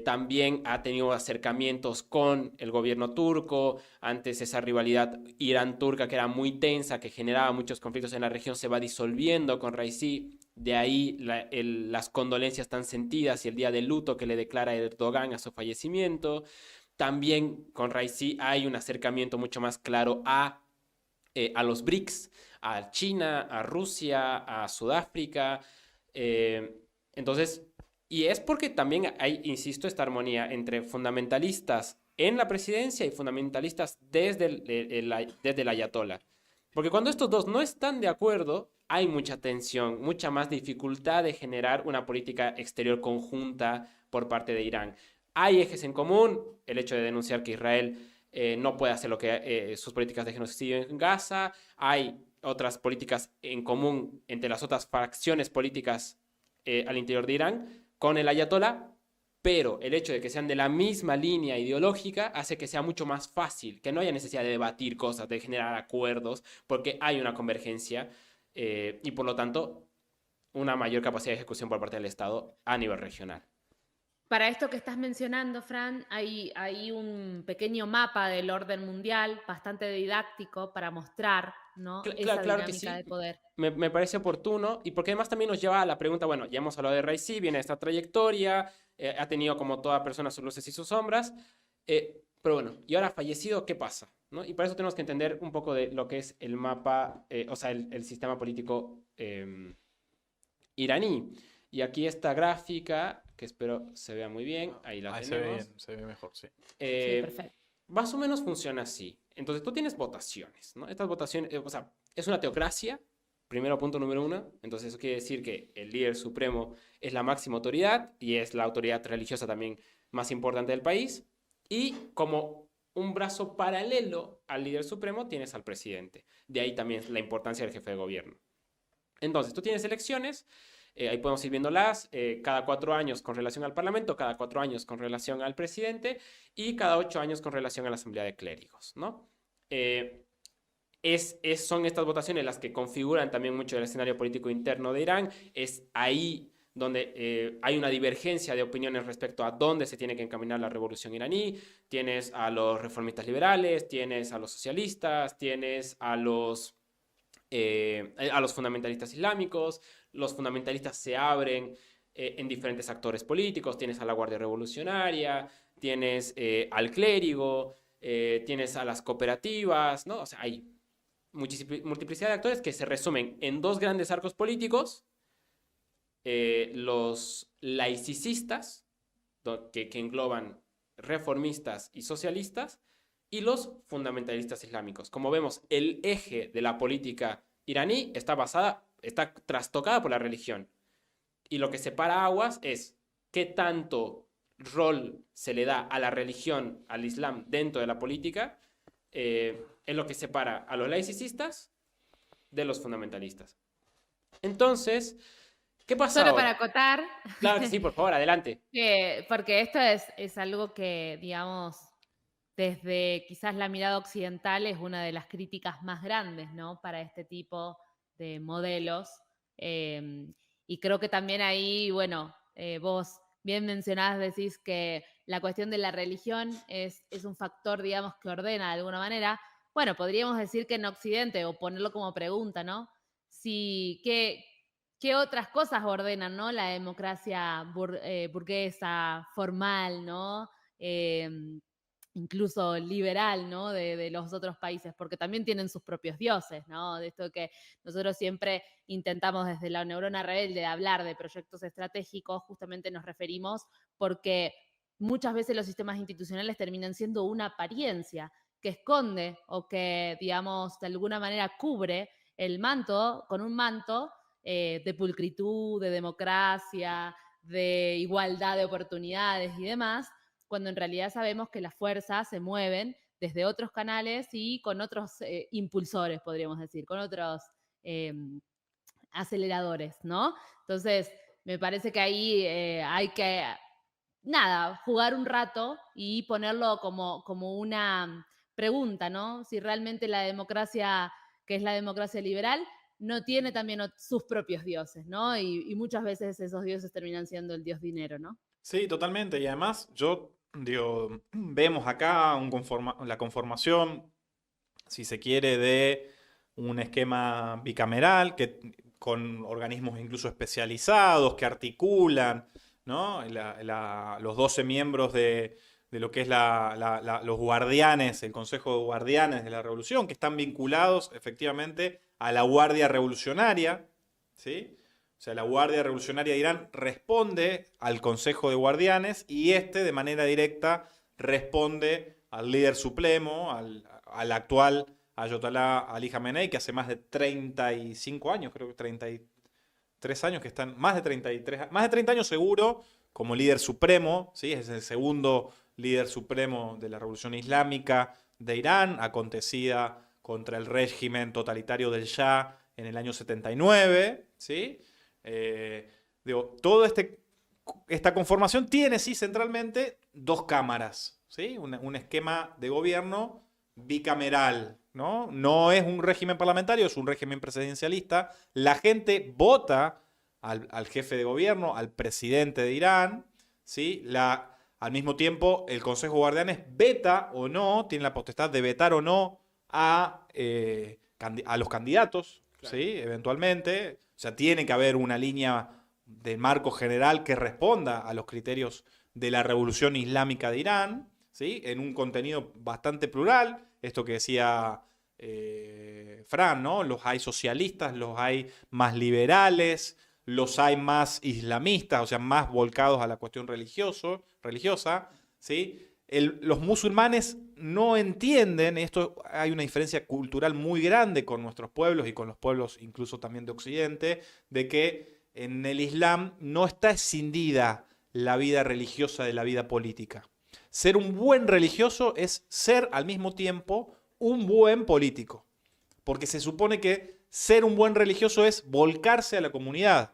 También ha tenido acercamientos con el gobierno turco. Antes esa rivalidad Irán-turca, que era muy tensa, que generaba muchos conflictos en la región, se va disolviendo con Raisi. De ahí las condolencias tan sentidas y el día de luto que le declara Erdogan a su fallecimiento. También con Raisi hay un acercamiento mucho más claro a los BRICS, a China, a Rusia, a Sudáfrica. Entonces, y es porque también hay, insisto, esta armonía entre fundamentalistas en la presidencia y fundamentalistas desde el ayatollah. Porque cuando estos dos no están de acuerdo, hay mucha tensión, mucha más dificultad de generar una política exterior conjunta por parte de Irán. Hay ejes en común, el hecho de denunciar que Israel no puede hacer sus políticas de genocidio en Gaza. Hay otras políticas en común entre las otras facciones políticas al interior de Irán con el ayatollah, pero el hecho de que sean de la misma línea ideológica hace que sea mucho más fácil, que no haya necesidad de debatir cosas, de generar acuerdos, porque hay una convergencia y por lo tanto una mayor capacidad de ejecución por parte del Estado a nivel regional. Para esto que estás mencionando, Fran, hay un pequeño mapa del orden mundial, bastante didáctico, para mostrar, ¿no?, esa Claro que dinámica sí. de poder. Me parece oportuno y porque además también nos lleva a la pregunta, bueno, ya hemos hablado de Raisi, viene esta trayectoria, ha tenido como toda persona sus luces y sus sombras, pero bueno, y ahora fallecido, ¿qué pasa? ¿No? Y para eso tenemos que entender un poco de lo que es el mapa, o sea, el sistema político iraní. Y aquí esta gráfica, que espero se vea muy bien, ahí la Ahí se ve tenemos. bien, se ve mejor, sí. Sí, perfecto. Más o menos funciona así. Entonces tú tienes votaciones, ¿no? Estas votaciones, o sea, es una teocracia, primero punto número uno. Entonces eso quiere decir que el líder supremo es la máxima autoridad y es la autoridad religiosa también más importante del país. Y como un brazo paralelo al líder supremo tienes al presidente. De ahí también la importancia del jefe de gobierno. Entonces tú tienes elecciones. Ahí podemos ir viéndolas cada 4 años con relación al Parlamento, cada 4 años con relación al presidente y cada 8 años con relación a la Asamblea de Clérigos, ¿no? Son estas votaciones las que configuran también mucho el escenario político interno de Irán. Es ahí donde hay una divergencia de opiniones respecto a dónde se tiene que encaminar la revolución iraní. Tienes a los reformistas liberales, tienes a los socialistas, tienes a los fundamentalistas islámicos. Los fundamentalistas se abren en diferentes actores políticos. Tienes a la Guardia Revolucionaria, tienes al clérigo, tienes a las cooperativas, ¿no? O sea, hay multiplicidad de actores que se resumen en dos grandes arcos políticos. Los laicistas, que engloban reformistas y socialistas, y los fundamentalistas islámicos. Como vemos, el eje de la política iraní está trastocada por la religión. Y lo que separa aguas es qué tanto rol se le da a la religión, al Islam, dentro de la política. Es lo que separa a los laicistas de los fundamentalistas. Entonces, ¿qué pasa Solo ahora? para acotar, Claro que sí, por favor, adelante. porque esto es algo que, digamos, desde quizás la mirada occidental es una de las críticas más grandes, ¿no?, para este tipo de modelos. Y creo que también ahí, bueno, vos bien mencionás, decís que la cuestión de la religión es un factor, digamos, que ordena de alguna manera. Bueno, podríamos decir que en Occidente, o ponerlo como pregunta, ¿no? Si, ¿qué otras cosas ordenan, ¿no?, la democracia burguesa, formal, ¿no? incluso liberal, ¿no? De los otros países, porque también tienen sus propios dioses, ¿no? De esto que nosotros siempre intentamos desde la Neurona Rebelde hablar de proyectos estratégicos, justamente nos referimos porque muchas veces los sistemas institucionales terminan siendo una apariencia que esconde o que, digamos, de alguna manera cubre el manto, con un manto de pulcritud, de democracia, de igualdad de oportunidades y demás, cuando en realidad sabemos que las fuerzas se mueven desde otros canales y con otros impulsores, podríamos decir, con otros aceleradores, ¿no? Entonces, me parece que ahí hay que, nada, jugar un rato y ponerlo como una pregunta, ¿no? Si realmente la democracia, que es la democracia liberal, no tiene también sus propios dioses, ¿no? Y muchas veces esos dioses terminan siendo el dios dinero, ¿no? Sí, totalmente. Y además, yo digo, vemos acá la conformación, si se quiere, de un esquema bicameral con organismos incluso especializados que articulan, ¿no? Los 12 miembros de lo que es los guardianes, el Consejo de Guardianes de la Revolución, que están vinculados efectivamente a la Guardia Revolucionaria, ¿sí? O sea, la Guardia Revolucionaria de Irán responde al Consejo de Guardianes y de manera directa responde al líder supremo, al actual Ayatollah Ali Khamenei, que hace más de 35 años, creo que 33 años que están, más de 30 años seguro, como líder supremo, ¿sí? Es el segundo líder supremo de la Revolución Islámica de Irán, acontecida contra el régimen totalitario del Shah en el año 79, ¿sí? Toda esta conformación tiene, sí, centralmente dos cámaras, ¿sí? Un esquema de gobierno bicameral, ¿no? No es un régimen parlamentario, es un régimen presidencialista. La gente vota al jefe de gobierno, al presidente de Irán, ¿sí? Al mismo tiempo, el Consejo de Guardianes veta o no, tiene la potestad de vetar o no a los candidatos, claro, ¿sí? Eventualmente. O sea, tiene que haber una línea de marco general que responda a los criterios de la Revolución Islámica de Irán, ¿sí? En un contenido bastante plural. Esto que decía Fran, ¿no? Los hay socialistas, los hay más liberales, los hay más islamistas, o sea, más volcados a la cuestión religiosa, ¿sí? Los musulmanes no entienden, esto hay una diferencia cultural muy grande con nuestros pueblos y con los pueblos incluso también de Occidente, de que en el Islam no está escindida la vida religiosa de la vida política. Ser un buen religioso es ser al mismo tiempo un buen político, porque se supone que ser un buen religioso es volcarse a la comunidad.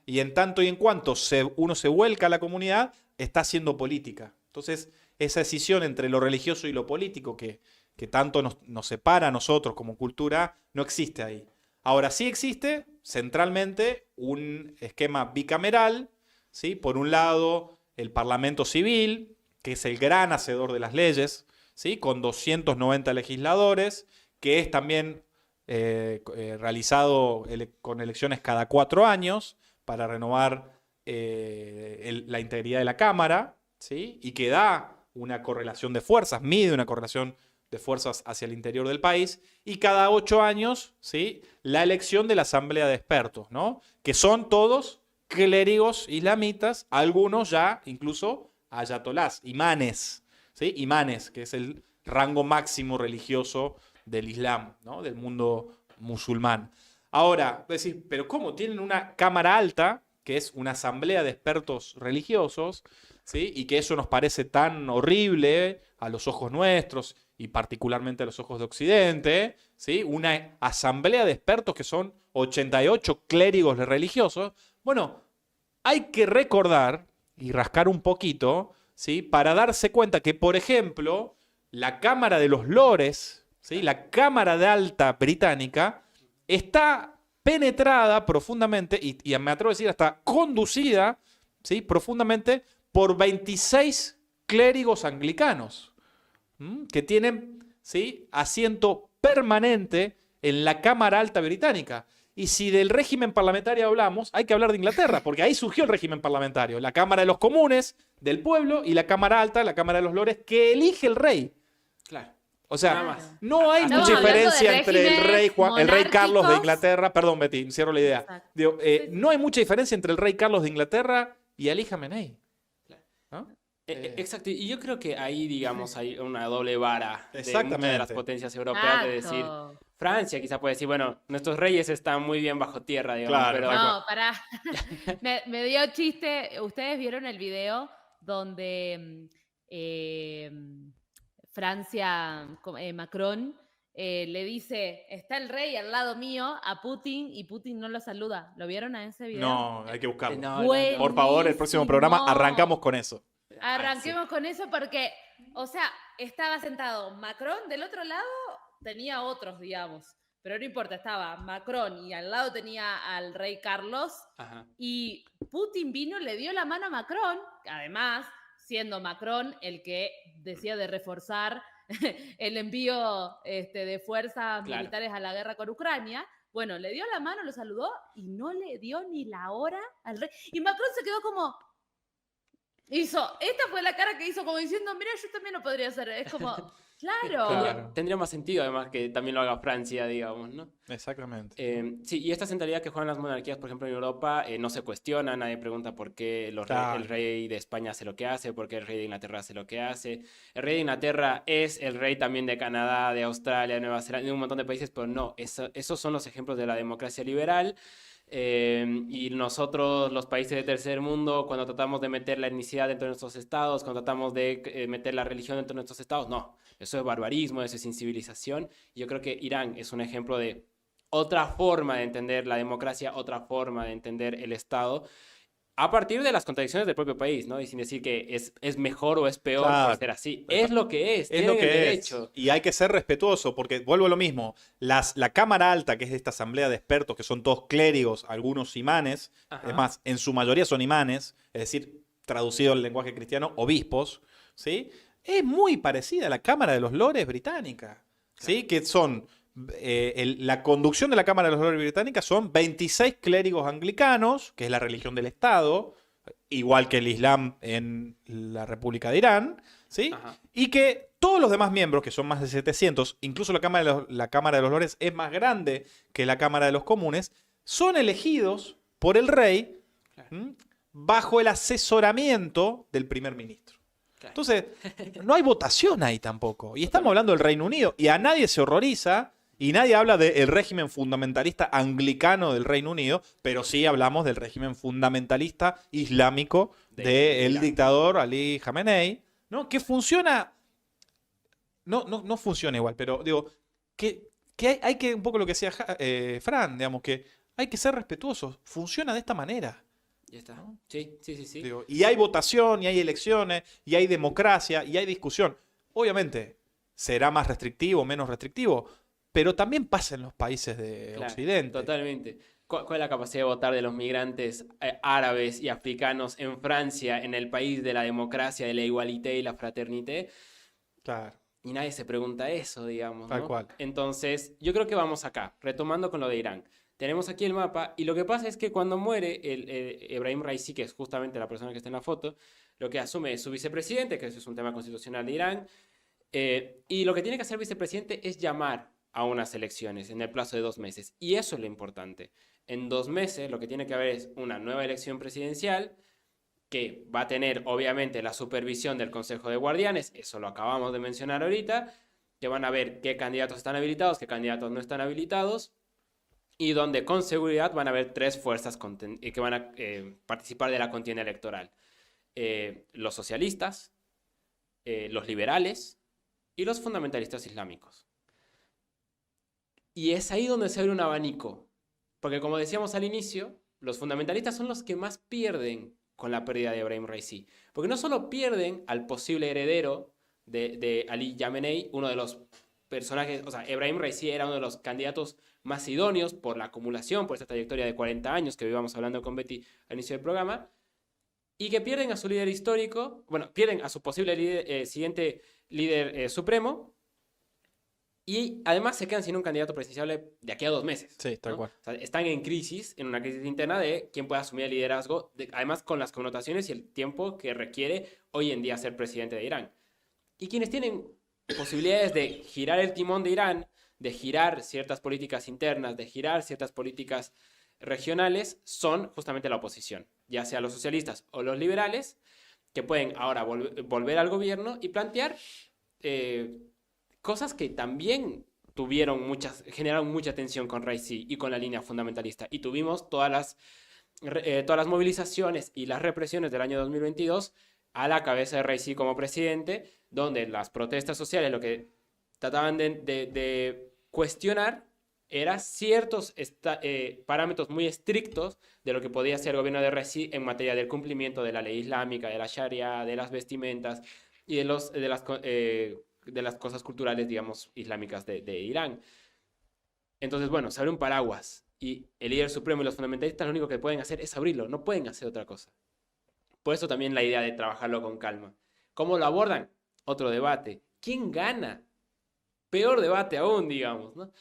Y en tanto y en cuanto uno se vuelca a la comunidad, está haciendo política. Entonces, esa decisión entre lo religioso y lo político que tanto nos separa a nosotros como cultura, no existe ahí. Ahora sí existe centralmente un esquema bicameral, ¿sí? Por un lado, el Parlamento Civil, que es el gran hacedor de las leyes, ¿sí? Con 290 legisladores, que es también realizado con elecciones cada 4 años para renovar la integridad de la Cámara, ¿sí? Y que da una correlación de fuerzas, mide una correlación de fuerzas hacia el interior del país, y cada 8 años, ¿sí? La elección de la Asamblea de Expertos, ¿no? Que son todos clérigos islamitas, algunos ya incluso ayatolás, imanes, ¿sí? Imanes, que es el rango máximo religioso del Islam, ¿no? Del mundo musulmán. Ahora, decís, pero ¿cómo? Tienen una cámara alta, que es una asamblea de expertos religiosos, ¿sí? Y que eso nos parece tan horrible a los ojos nuestros y particularmente a los ojos de Occidente, ¿sí? Una asamblea de expertos que son 88 clérigos religiosos. Bueno, hay que recordar y rascar un poquito, ¿sí? Para darse cuenta que, por ejemplo, la Cámara de los Lores, ¿sí? La Cámara de Alta británica, está penetrada profundamente, y me atrevo a decir hasta conducida, ¿sí? Profundamente por 26 clérigos anglicanos, que tienen, ¿sí? Asiento permanente en la Cámara Alta británica. Y si del régimen parlamentario hablamos, hay que hablar de Inglaterra, porque ahí surgió el régimen parlamentario. La Cámara de los Comunes, del pueblo, y la Cámara Alta, la Cámara de los Lores, que elige el rey. Claro. O sea, Nada más. no hay Estamos mucha hablando de diferencia entre el rey, el rey Carlos de monárquicos. Inglaterra. Perdón, Betty, cierro la idea. Exacto. Digo, Sí. no hay mucha diferencia entre el rey Carlos de Inglaterra y Ali Jamenei. ¿No? Exacto, y yo creo que ahí, digamos, hay una doble vara de muchas de las Exactamente. potencias europeas de decir, Francia quizá puede decir, bueno, nuestros reyes están muy bien bajo tierra, digamos, Claro, pero tal No, pará. Me dio chiste. ¿Ustedes vieron el video donde Francia, Macron, le dice, está el rey al lado mío a Putin y Putin no lo saluda? ¿Lo vieron a ese video? No, hay que buscarlo. No, Por favor, el próximo programa arrancamos con eso. Arranquemos con eso porque, o sea, estaba sentado Macron, del otro lado tenía otros, digamos, pero no importa, estaba Macron y al lado tenía al rey Carlos Ajá. y Putin vino, le dio la mano a Macron, además, siendo Macron el que decía de reforzar el envío de fuerzas Claro. militares a la guerra con Ucrania. Bueno, le dio la mano, lo saludó y no le dio ni la hora al rey. Y Macron se quedó como... Esta fue la cara que hizo como diciendo, mira, yo también lo podría hacer. Es como, claro. Claro. Tendría más sentido, además, que también lo haga Francia, digamos, ¿no? Exactamente. Sí, y esta centralidad que juegan las monarquías, por ejemplo, en Europa, no se cuestiona, nadie pregunta por qué Claro. el rey de España hace lo que hace, por qué el rey de Inglaterra hace lo que hace. El rey de Inglaterra es el rey también de Canadá, de Australia, de Nueva Zelanda, de un montón de países, pero no, esos son los ejemplos de la democracia liberal. Y nosotros, los países de tercer mundo, cuando tratamos de meter la etnicidad dentro de nuestros estados, cuando tratamos de meter la religión dentro de nuestros estados, no, eso es barbarismo, eso es incivilización. Y yo creo que Irán es un ejemplo de otra forma de entender la democracia, otra forma de entender el Estado, a partir de las contradicciones del propio país, ¿no? Y sin decir que es mejor o es peor Claro. por ser así. Es lo que es, Es tienen lo el que derecho. es. Y hay que ser respetuoso, porque vuelvo a lo mismo. La Cámara Alta, que es esta asamblea de expertos, que son todos clérigos, algunos imanes, Ajá. es más, en su mayoría son imanes, es decir, traducido al lenguaje cristiano, obispos, ¿sí? Es muy parecida a la Cámara de los Lores británica, ¿sí? Que son... la conducción de la Cámara de los Lores británica son 26 clérigos anglicanos, que es la religión del Estado, igual que el Islam en la República de Irán, ¿sí? Ajá. Y que todos los demás miembros, que son más de 700, incluso la Cámara de los Lores es más grande que la Cámara de los Comunes, son elegidos por el rey, Claro. ¿m? Bajo el asesoramiento del primer ministro. Claro. Entonces, no hay votación ahí tampoco. Y estamos hablando del Reino Unido. Y a nadie se horroriza y nadie habla del régimen fundamentalista anglicano del Reino Unido, pero sí hablamos del régimen fundamentalista islámico del Irán. dictador Ali Jamenei, ¿no? Que funciona... No funciona igual, pero digo, que hay que, un poco lo que decía Fran, digamos, que hay que ser respetuosos. Funciona de esta manera. Ya está. Sí. Digo, y hay votación, y hay elecciones, y hay democracia, y hay discusión. Obviamente, será más restrictivo, menos restrictivo, pero también pasa en los países de Claro, Occidente. totalmente. ¿Cuál es la capacidad de votar de los migrantes árabes y africanos en Francia, en el país de la democracia, de la igualité y la fraternité? Claro. Y nadie se pregunta eso, digamos, Tal ¿no? cual. Entonces, yo creo que vamos acá, retomando con lo de Irán. Tenemos aquí el mapa y lo que pasa es que cuando muere Ebrahim Raisi, que es justamente la persona que está en la foto, lo que asume es su vicepresidente, que eso es un tema constitucional de Irán, y lo que tiene que hacer el vicepresidente es llamar a unas elecciones en el plazo de 2 meses. Y eso es lo importante. En 2 meses lo que tiene que haber es una nueva elección presidencial que va a tener obviamente la supervisión del Consejo de Guardianes, eso lo acabamos de mencionar ahorita, que van a ver qué candidatos están habilitados, qué candidatos no están habilitados, y donde con seguridad van a haber 3 fuerzas que van a participar de la contienda electoral. Los socialistas, los liberales y los fundamentalistas islámicos. Y es ahí donde se abre un abanico, porque como decíamos al inicio, los fundamentalistas son los que más pierden con la pérdida de Ebrahim Raisi, porque no solo pierden al posible heredero de Ali Jamenei, uno de los personajes, o sea, Ebrahim Raisi era uno de los candidatos más idóneos por la acumulación, por esta trayectoria de 40 años que íbamos hablando con Betty al inicio del programa, y que pierden a su líder histórico, bueno, pierden a su posible siguiente líder supremo, Y además se quedan sin un candidato presidencial de aquí a 2 meses. Sí, tal ¿no? cual. O sea, están en crisis, en una crisis interna de quién puede asumir el liderazgo, además con las connotaciones y el tiempo que requiere hoy en día ser presidente de Irán. Y quienes tienen posibilidades de girar el timón de Irán, de girar ciertas políticas internas, de girar ciertas políticas regionales, son justamente la oposición, ya sea los socialistas o los liberales, que pueden ahora volver al gobierno y plantear cosas que también generaron mucha tensión con Raisi y con la línea fundamentalista. Y tuvimos todas las movilizaciones y las represiones del año 2022 a la cabeza de Raisi como presidente, donde las protestas sociales lo que trataban de cuestionar eran ciertos parámetros muy estrictos de lo que podía ser el gobierno de Raisi en materia del cumplimiento de la ley islámica, de la sharia, de las vestimentas y de las cosas culturales, digamos, islámicas de Irán. Entonces, bueno, se abre un paraguas y el líder supremo y los fundamentalistas lo único que pueden hacer es abrirlo, no pueden hacer otra cosa. Por eso también la idea de trabajarlo con calma. ¿Cómo lo abordan? Otro debate. ¿Quién gana? Peor debate aún, digamos, ¿no?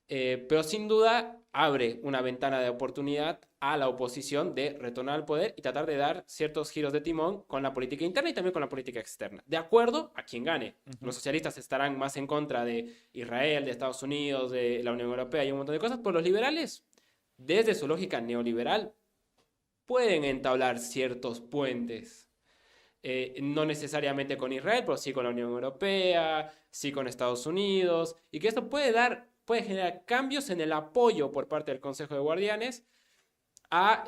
Pero sin duda abre una ventana de oportunidad a la oposición de retornar al poder y tratar de dar ciertos giros de timón con la política interna y también con la política externa, de acuerdo a quien gane. Los socialistas estarán más en contra de Israel, de Estados Unidos, de la Unión Europea y un montón de cosas, pero los liberales, desde su lógica neoliberal, pueden entablar ciertos puentes. No necesariamente con Israel, pero sí con la Unión Europea, sí con Estados Unidos, y que esto puede generar cambios en el apoyo por parte del Consejo de Guardianes a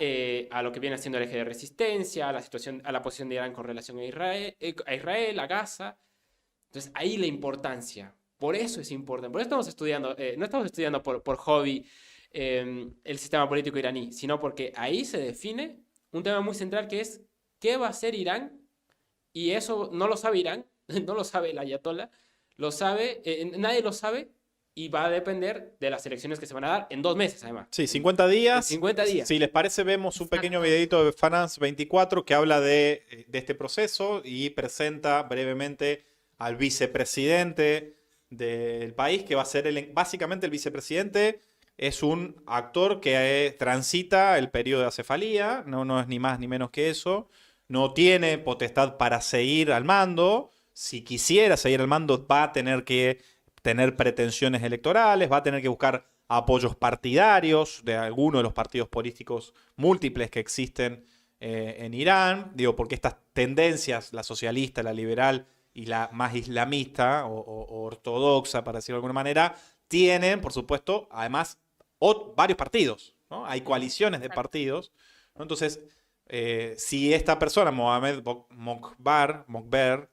lo que viene siendo el eje de resistencia, a la posición de Irán con relación a Israel, a Gaza. Entonces ahí la importancia, por eso es importante, por eso estamos estudiando, no estamos estudiando por hobby el sistema político iraní, sino porque ahí se define un tema muy central que es ¿qué va a hacer Irán? Y eso no lo sabe Irán, no lo sabe el ayatollah, nadie lo sabe, y va a depender de las elecciones que se van a dar en 2 meses, además. Sí, 50 días. 50 días. Si les parece, vemos un pequeño videito de Finance 24 que habla de este proceso y presenta brevemente al vicepresidente del país, que va a ser básicamente el vicepresidente. Es un actor que transita el periodo de acefalía, no es ni más ni menos que eso. No tiene potestad para seguir al mando. Si quisiera seguir al mando, va a tener que tener pretensiones electorales, va a tener que buscar apoyos partidarios de alguno de los partidos políticos múltiples que existen en Irán. Digo, porque estas tendencias, la socialista, la liberal y la más islamista o ortodoxa, para decirlo de alguna manera, tienen, por supuesto, además varios partidos, ¿no? Hay coaliciones de partidos, ¿no? Entonces, si esta persona, Mohamed Mokber,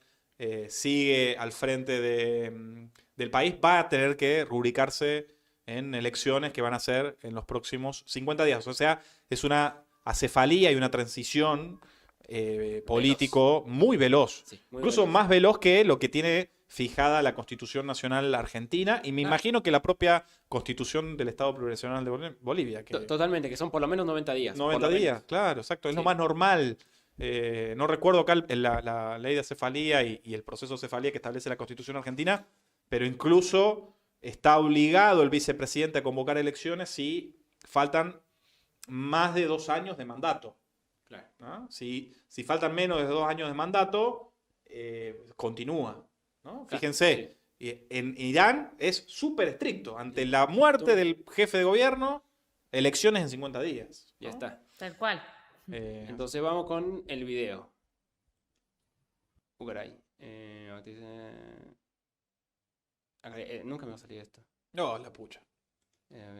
sigue al frente del país, va a tener que rubricarse en elecciones que van a ser en los próximos 50 días. O sea, es una acefalía y una transición político muy veloz. Sí, muy incluso veloz. Más veloz que lo que tiene fijada la Constitución Nacional Argentina y me imagino que la propia Constitución del Estado Plurinacional de Bolivia. Totalmente, que son por lo menos 90 días. 90 días, claro, exacto. Es lo más normal. No recuerdo acá la ley de acefalía y el proceso de acefalía que establece la Constitución Argentina, pero incluso está obligado el vicepresidente a convocar elecciones si faltan más de 2 años de mandato. Claro. ¿No? Si faltan menos de 2 años de mandato, continúa, ¿no? Claro. Fíjense, sí. En Irán es súper estricto. Ante la muerte del jefe de gobierno, elecciones en 50 días. ¿No? Ya está. Tal cual. Entonces vamos con el video. Ugaray. Nunca me va a salir esto. No, la pucha.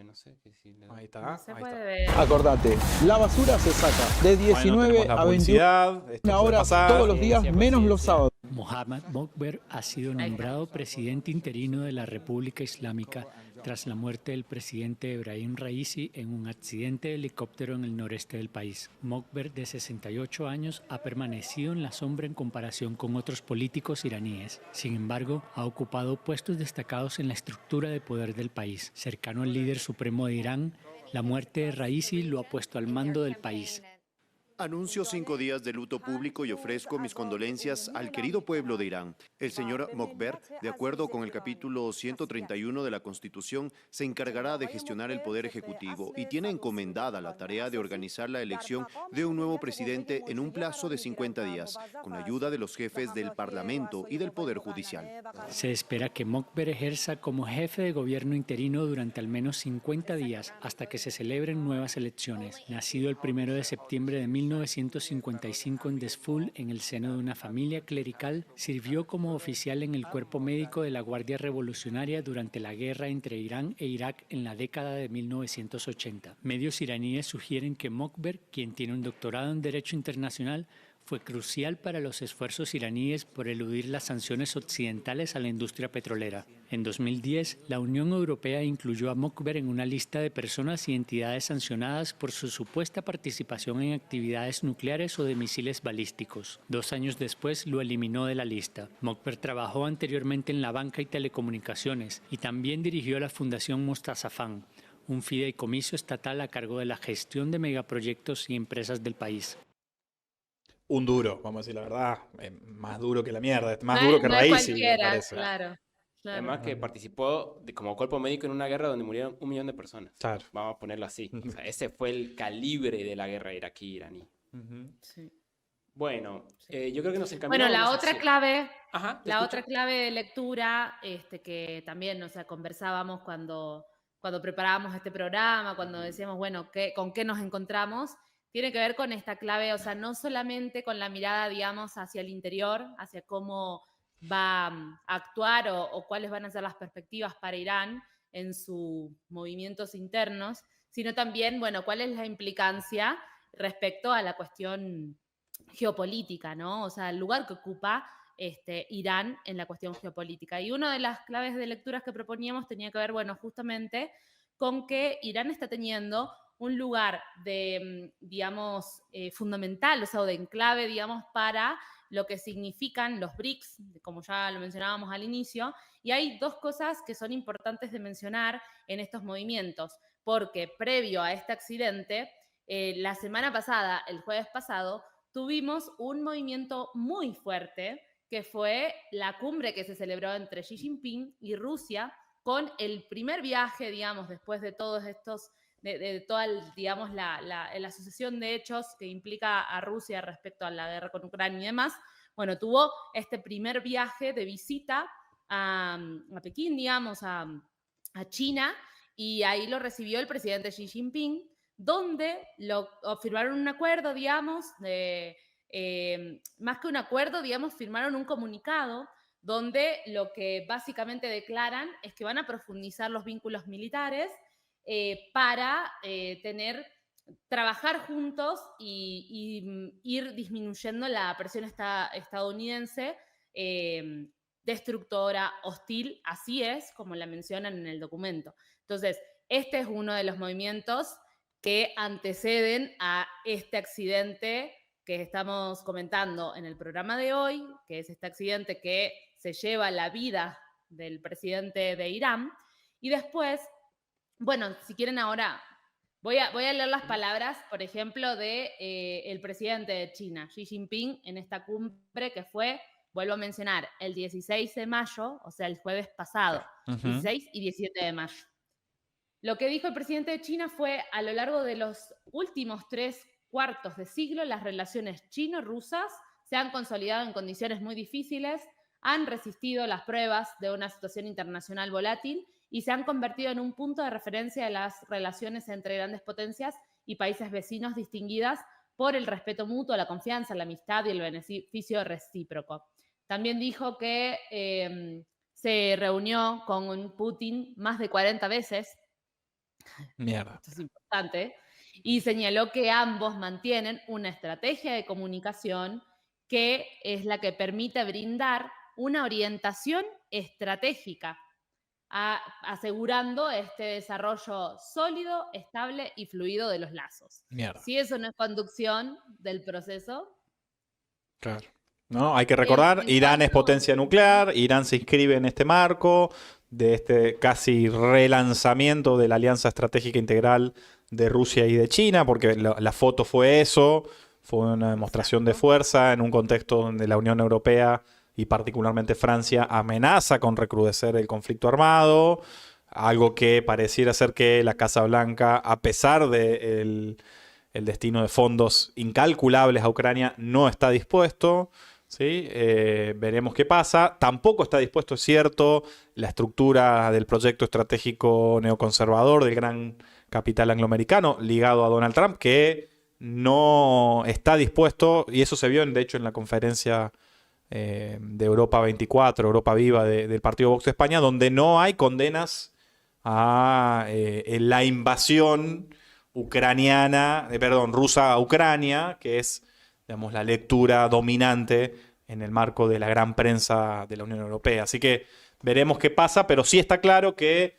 No sé qué si ahí está. No se ahí puede está. ver. Acordate, la basura se saca de 19 a 21 horas todos los días, menos los sábados. Mohamed Mokber ha sido nombrado presidente interino de la República Islámica tras la muerte del presidente Ebrahim Raisi en un accidente de helicóptero en el noreste del país. Mokber, de 68 años, ha permanecido en la sombra en comparación con otros políticos iraníes. Sin embargo, ha ocupado puestos destacados en la estructura de poder del país. Cercano al líder supremo de Irán, la muerte de Raisi lo ha puesto al mando del país. Anuncio 5 días de luto público y ofrezco mis condolencias al querido pueblo de Irán. El señor Mokber, de acuerdo con el capítulo 131 de la Constitución, se encargará de gestionar el poder ejecutivo y tiene encomendada la tarea de organizar la elección de un nuevo presidente en un plazo de 50 días, con ayuda de los jefes del Parlamento y del Poder Judicial. Se espera que Mokber ejerza como jefe de gobierno interino durante al menos 50 días hasta que se celebren nuevas elecciones. Nacido el 1 de septiembre de 1955 en Desful, en el seno de una familia clerical, sirvió como oficial en el cuerpo médico de la Guardia Revolucionaria durante la guerra entre Irán e Irak en la década de 1980. Medios iraníes sugieren que Mokber, quien tiene un doctorado en Derecho Internacional, fue crucial para los esfuerzos iraníes por eludir las sanciones occidentales a la industria petrolera. En 2010, la Unión Europea incluyó a Mokber en una lista de personas y entidades sancionadas por su supuesta participación en actividades nucleares o de misiles balísticos. 2 años después, lo eliminó de la lista. Mokber trabajó anteriormente en la banca y telecomunicaciones y también dirigió la Fundación Mostazafan, un fideicomiso estatal a cargo de la gestión de megaproyectos y empresas del país. Un duro, vamos a decir la verdad, más duro que la mierda, más duro que Raisi, me parece. Claro. Además que participó como cuerpo médico en una guerra donde murieron 1 millón de personas. Claro. Vamos a ponerlo así. O sea, ese fue el calibre de la guerra iraquí-iraní. Sí. Bueno, yo creo que nos encaminamos. Bueno, la otra clave, otra clave de lectura, que también, conversábamos cuando preparábamos este programa, cuando decíamos, bueno, ¿con qué nos encontramos? Tiene que ver con esta clave, no solamente con la mirada, digamos, hacia el interior, hacia cómo va a actuar o cuáles van a ser las perspectivas para Irán en sus movimientos internos, sino también, bueno, cuál es la implicancia respecto a la cuestión geopolítica, ¿no? O sea, el lugar que ocupa Irán en la cuestión geopolítica. Y una de las claves de lecturas que proponíamos tenía que ver, bueno, justamente con que Irán está teniendo un lugar de, digamos, fundamental, o de enclave, digamos, para lo que significan los BRICS, como ya lo mencionábamos al inicio, y hay 2 cosas que son importantes de mencionar en estos movimientos, porque previo a este accidente, la semana pasada, el jueves pasado, tuvimos un movimiento muy fuerte, que fue la cumbre que se celebró entre Xi Jinping y Rusia, con el primer viaje, digamos, después de todos estos de toda, digamos, la sucesión de hechos que implica a Rusia respecto a la guerra con Ucrania y demás, bueno, tuvo este primer viaje de visita a Pekín, digamos, a China, y ahí lo recibió el presidente Xi Jinping, donde firmaron un acuerdo, digamos, más que un acuerdo, digamos, firmaron un comunicado donde lo que básicamente declaran es que van a profundizar los vínculos militares para trabajar juntos y ir disminuyendo la presión estadounidense destructora, hostil, así es como la mencionan en el documento. Entonces, este es uno de los movimientos que anteceden a este accidente que estamos comentando en el programa de hoy, que es este accidente que se lleva la vida del presidente de Irán. Y después, bueno, si quieren ahora, voy a leer las palabras, por ejemplo, de el presidente de China, Xi Jinping, en esta cumbre que fue, vuelvo a mencionar, el 16 de mayo, o sea, el jueves pasado, 16 y 17 de mayo. Lo que dijo el presidente de China fue, a lo largo de los últimos 3/4 de siglo, las relaciones chino-rusas se han consolidado en condiciones muy difíciles, han resistido las pruebas de una situación internacional volátil y se han convertido en un punto de referencia de las relaciones entre grandes potencias y países vecinos distinguidas por el respeto mutuo, la confianza, la amistad y el beneficio recíproco. También dijo que se reunió con Putin más de 40 veces. Mierda. Esto es importante. Y señaló que ambos mantienen una estrategia de comunicación que es la que permite brindar una orientación estratégica, asegurando este desarrollo sólido, estable y fluido de los lazos. Mierda. Si eso no es conducción del proceso. Claro. ¿No? Hay que recordar, Irán es potencia nuclear, Irán se inscribe en este marco de este casi relanzamiento de la alianza estratégica integral de Rusia y de China, porque la foto fue eso, fue una demostración de fuerza en un contexto donde la Unión Europea y particularmente Francia amenaza con recrudecer el conflicto armado, algo que pareciera ser que la Casa Blanca, a pesar de el destino de fondos incalculables a Ucrania, no está dispuesto. ¿Sí? Veremos qué pasa. Tampoco está dispuesto, es cierto, la estructura del proyecto estratégico neoconservador del gran capital angloamericano ligado a Donald Trump, que no está dispuesto, y eso se vio de hecho en la conferencia de Europa 24, Europa Viva del Partido Vox de España, donde no hay condenas a la invasión rusa a Ucrania, que es, digamos, la lectura dominante en el marco de la gran prensa de la Unión Europea. Así que veremos qué pasa, pero sí está claro que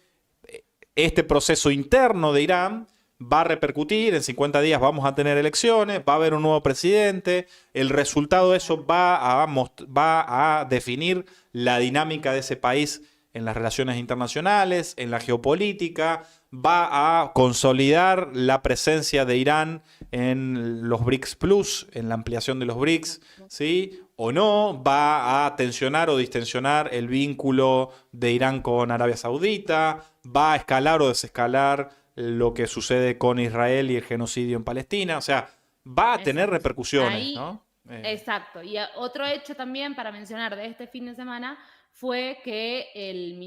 este proceso interno de Irán va a repercutir. En 50 días vamos a tener elecciones, va a haber un nuevo presidente. El resultado de eso va a definir la dinámica de ese país en las relaciones internacionales, en la geopolítica, va a consolidar la presencia de Irán en los BRICS Plus, en la ampliación de los BRICS, ¿sí? O no, va a tensionar o distensionar el vínculo de Irán con Arabia Saudita, va a escalar o desescalar lo que sucede con Israel y el genocidio en Palestina, o sea, va a tener repercusiones, ahí, ¿no? Exacto, y otro hecho también para mencionar de este fin de semana fue que el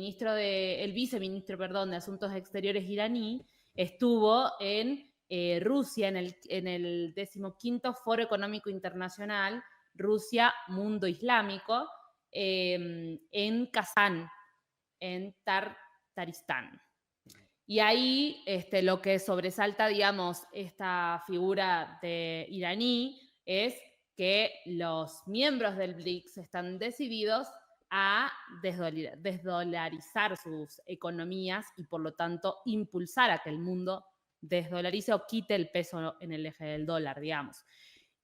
viceministro de Asuntos Exteriores iraní estuvo en Rusia, en el 15º Foro Económico Internacional, Rusia, Mundo Islámico, en Kazán, en Tartaristán. Y ahí lo que sobresalta, digamos, esta figura de iraní es que los miembros del BRICS están decididos a desdolarizar sus economías y por lo tanto impulsar a que el mundo desdolarice o quite el peso en el eje del dólar, digamos.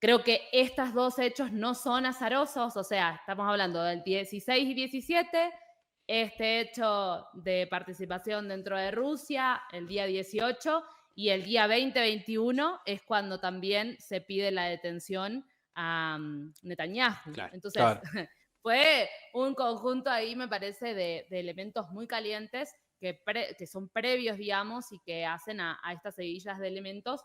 Creo que estos dos hechos no son azarosos, o sea, estamos hablando del 16 y 17, este hecho de participación dentro de Rusia el día 18 y el día 20-21 es cuando también se pide la detención a Netanyahu. Claro, Entonces, claro. Fue un conjunto ahí, me parece, de elementos muy calientes que son previos, digamos, y que hacen a estas seguillas de elementos,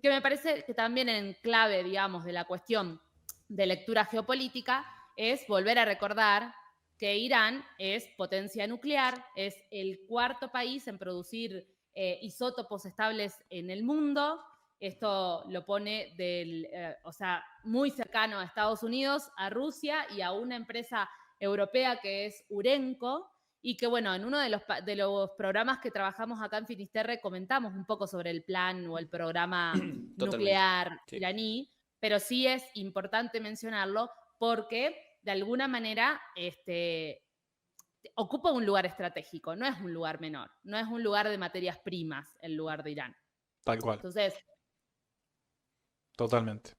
que me parece que también en clave, digamos, de la cuestión de lectura geopolítica, es volver a recordar que Irán es potencia nuclear, es el cuarto país en producir isótopos estables en el mundo. Esto lo pone muy cercano a Estados Unidos, a Rusia y a una empresa europea que es Urenco, y que, bueno, en uno de los programas que trabajamos acá en Finisterre comentamos un poco sobre el plan o el programa nuclear iraní, pero sí es importante mencionarlo porque, de alguna manera, ocupa un lugar estratégico, no es un lugar menor, no es un lugar de materias primas el lugar de Irán. Tal cual. Entonces, totalmente.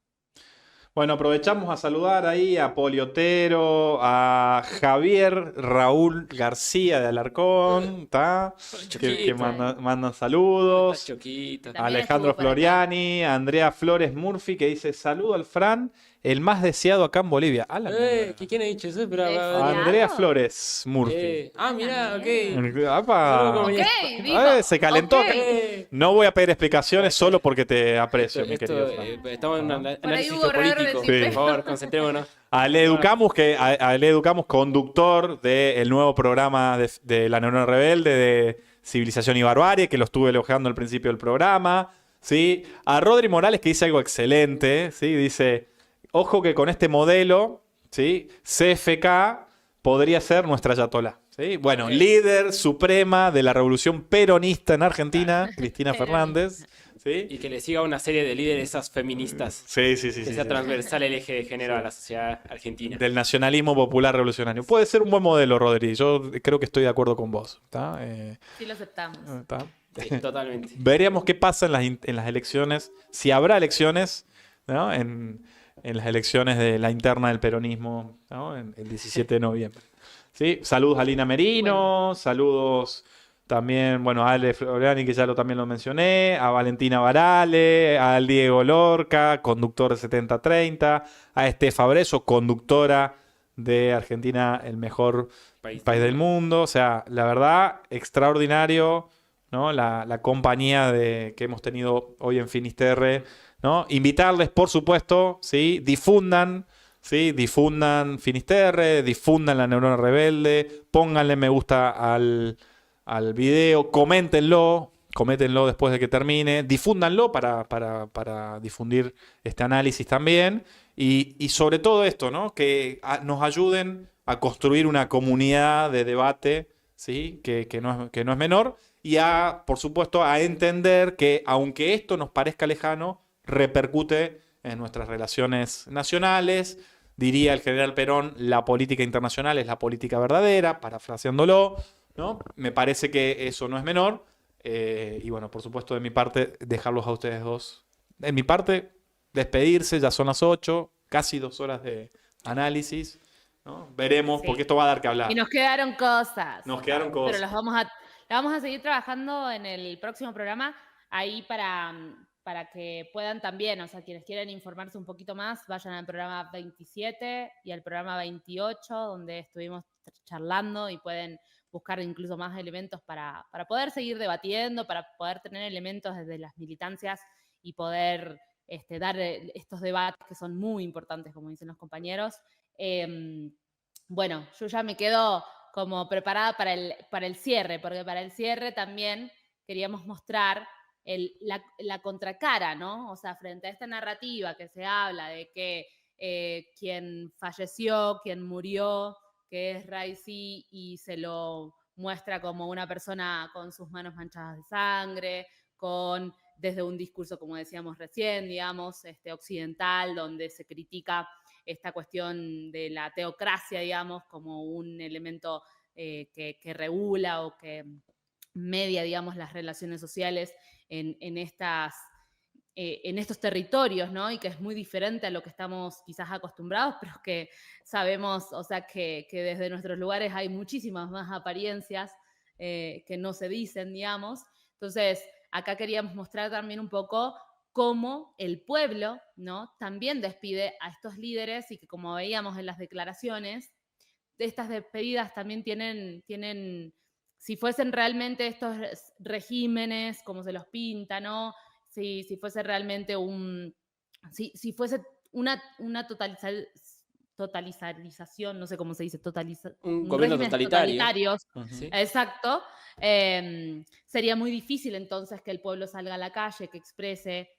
Bueno, aprovechamos a saludar ahí a Poli Otero, a Javier Raúl García de Alarcón, ¿tá? Que mandan saludos. A Alejandro Floriani, a Andrea Flores Murphy, que dice: saludo al Fran, el más deseado acá en Bolivia. ¿Quién ha dicho eso? Andrea Flores Murphy. Mira, se calentó. Okay. No voy a pedir explicaciones solo porque te aprecio, mi querido Fran. Estamos en un análisis geopolítico. Sí. Por favor, concentrémonos. A Le Educamos, conductor del nuevo programa de la Neurona Rebelde de Civilización y Barbarie, que lo estuve elogiando al principio del programa. ¿Sí? A Rodri Morales, que dice algo excelente. ¿Sí? Dice: ojo que con este modelo, ¿sí?, CFK podría ser nuestra ayatolá. ¿Sí? Bueno, líder suprema de la revolución peronista en Argentina, Cristina Fernández. ¿Sí? Y que le siga una serie de líderes esas feministas. Sí. Que sea transversal el eje de género a la sociedad argentina. Del nacionalismo popular revolucionario. Puede ser un buen modelo, Rodri. Yo creo que estoy de acuerdo con vos. ¿Tá? Sí, lo aceptamos. ¿Tá? Sí, totalmente. Veremos qué pasa en las elecciones. Si habrá elecciones, ¿no?, en las elecciones de la interna del peronismo, ¿no?, el 17 de noviembre. ¿Sí? Saludos a Lina Merino, saludos También, bueno, a Ale Floriani, que también lo mencioné, a Valentina Varale, al Diego Lorca, conductor de 7030, a Estefa Breso, conductora de Argentina, el mejor país del mundo. O sea, la verdad, extraordinario, ¿no? La compañía que hemos tenido hoy en Finisterre, ¿no? Invitarles, por supuesto, ¿sí? Difundan Finisterre, difundan La Neurona Rebelde, pónganle me gusta al video, coméntenlo después de que termine, difúndanlo para difundir este análisis también, y sobre todo esto, ¿no? Que nos ayuden a construir una comunidad de debate, ¿sí? que no es menor, y por supuesto, a entender que aunque esto nos parezca lejano, repercute en nuestras relaciones nacionales. Diría el general Perón, la política internacional es la política verdadera, parafraseándolo, ¿no? Me parece que eso no es menor. Y bueno, por supuesto, de mi parte, dejarlos a ustedes dos. De mi parte, despedirse, ya son las 8, casi 2 horas de análisis, ¿no? Veremos, porque esto va a dar que hablar. Y nos quedaron cosas. Pero las vamos a seguir trabajando en el próximo programa, ahí para que puedan también, o sea, quienes quieran informarse un poquito más, vayan al programa 27 y al programa 28, donde estuvimos charlando y pueden buscar incluso más elementos para poder seguir debatiendo, para poder tener elementos desde las militancias y poder dar estos debates que son muy importantes, como dicen los compañeros. Bueno, yo ya me quedo como preparada para el cierre, porque para el cierre también queríamos mostrar la contracara, ¿no? O sea, frente a esta narrativa que se habla de que quien falleció, quien murió, que es Raisi, y se lo muestra como una persona con sus manos manchadas de sangre, desde un discurso, como decíamos recién, digamos, occidental, donde se critica esta cuestión de la teocracia, digamos, como un elemento que regula o que media, digamos, las relaciones sociales en estos territorios, ¿no? Y que es muy diferente a lo que estamos quizás acostumbrados, pero que sabemos, o sea, que desde nuestros lugares hay muchísimas más apariencias que no se dicen, digamos. Entonces, acá queríamos mostrar también un poco cómo el pueblo, ¿no? También despide a estos líderes, y que, como veíamos en las declaraciones, estas despedidas también tienen, si fuesen realmente estos regímenes como se los pinta, ¿no? Si fuese realmente si fuese una totalización, no sé cómo se dice, un gobierno totalitario. ¿Sí? Exacto. Sería muy difícil entonces que el pueblo salga a la calle, que exprese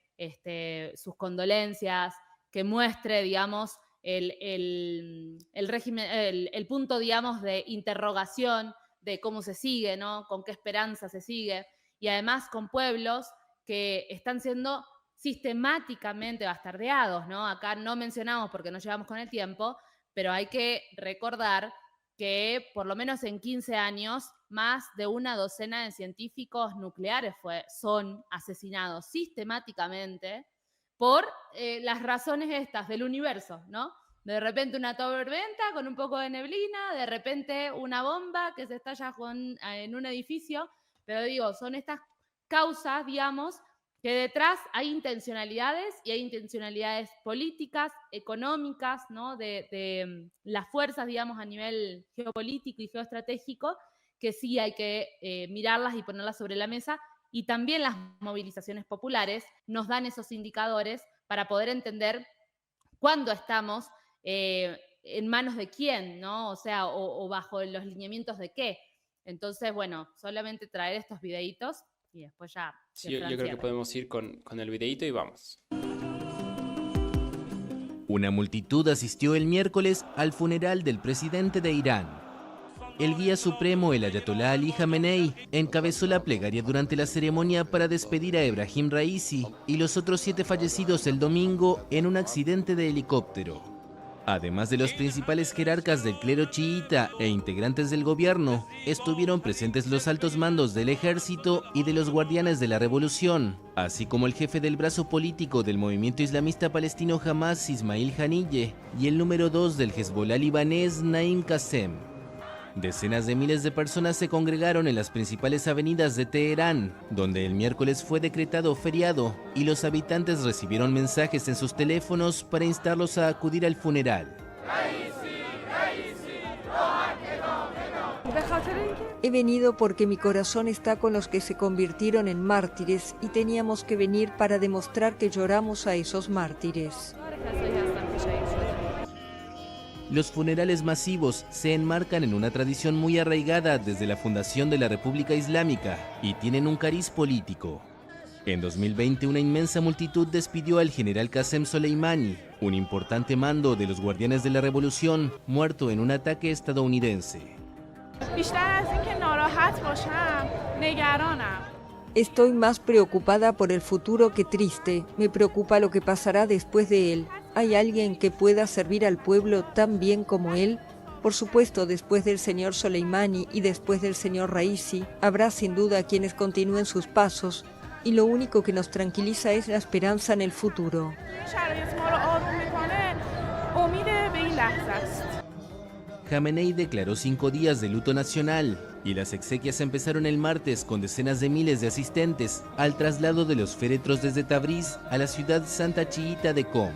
sus condolencias, que muestre, digamos, el régimen, el punto, digamos, de interrogación de cómo se sigue, ¿no? Con qué esperanza se sigue, y además con pueblos que están siendo sistemáticamente bastardeados, ¿no? Acá no mencionamos porque no llevamos con el tiempo, pero hay que recordar que por lo menos en 15 años más de una docena de científicos nucleares son asesinados sistemáticamente por las razones estas del universo, ¿no? De repente una tormenta con un poco de neblina, de repente una bomba que se estalla en un edificio, pero digo, son estas causas, digamos, que detrás hay intencionalidades, y hay intencionalidades políticas, económicas, ¿no? De las fuerzas, digamos, a nivel geopolítico y geoestratégico, que sí hay que mirarlas y ponerlas sobre la mesa, y también las movilizaciones populares nos dan esos indicadores para poder entender cuándo estamos en manos de quién, ¿no? O sea, o bajo los lineamientos de qué. Entonces, bueno, solamente traer estos videitos y después ya... Sí, yo creo que podemos ir con el videito y vamos. Una multitud asistió el miércoles al funeral del presidente de Irán. El guía supremo, el ayatolá Ali Jamenei, encabezó la plegaria durante la ceremonia para despedir a Ebrahim Raisi y los otros 7 fallecidos el domingo en un accidente de helicóptero. Además de los principales jerarcas del clero chiita e integrantes del gobierno, estuvieron presentes los altos mandos del ejército y de los guardianes de la revolución, así como el jefe del brazo político del movimiento islamista palestino Hamas, Ismail Haniyeh, y el número 2 del Hezbollah libanés, Naim Qassem. Decenas de miles de personas se congregaron en las principales avenidas de Teherán, donde el miércoles fue decretado feriado y los habitantes recibieron mensajes en sus teléfonos para instarlos a acudir al funeral. He venido porque mi corazón está con los que se convirtieron en mártires y teníamos que venir para demostrar que lloramos a esos mártires. Los funerales masivos se enmarcan en una tradición muy arraigada desde la fundación de la República Islámica y tienen un cariz político. En 2020, una inmensa multitud despidió al general Qasem Soleimani, un importante mando de los Guardianes de la Revolución, muerto en un ataque estadounidense. Estoy más preocupada por el futuro que triste. Me preocupa lo que pasará después de él. ¿Hay alguien que pueda servir al pueblo tan bien como él? Por supuesto, después del señor Soleimani y después del señor Raisi, habrá sin duda quienes continúen sus pasos, y lo único que nos tranquiliza es la esperanza en el futuro. Jamenei declaró 5 días de luto nacional y las exequias empezaron el martes con decenas de miles de asistentes al traslado de los féretros desde Tabriz a la ciudad santa chiita de Qom.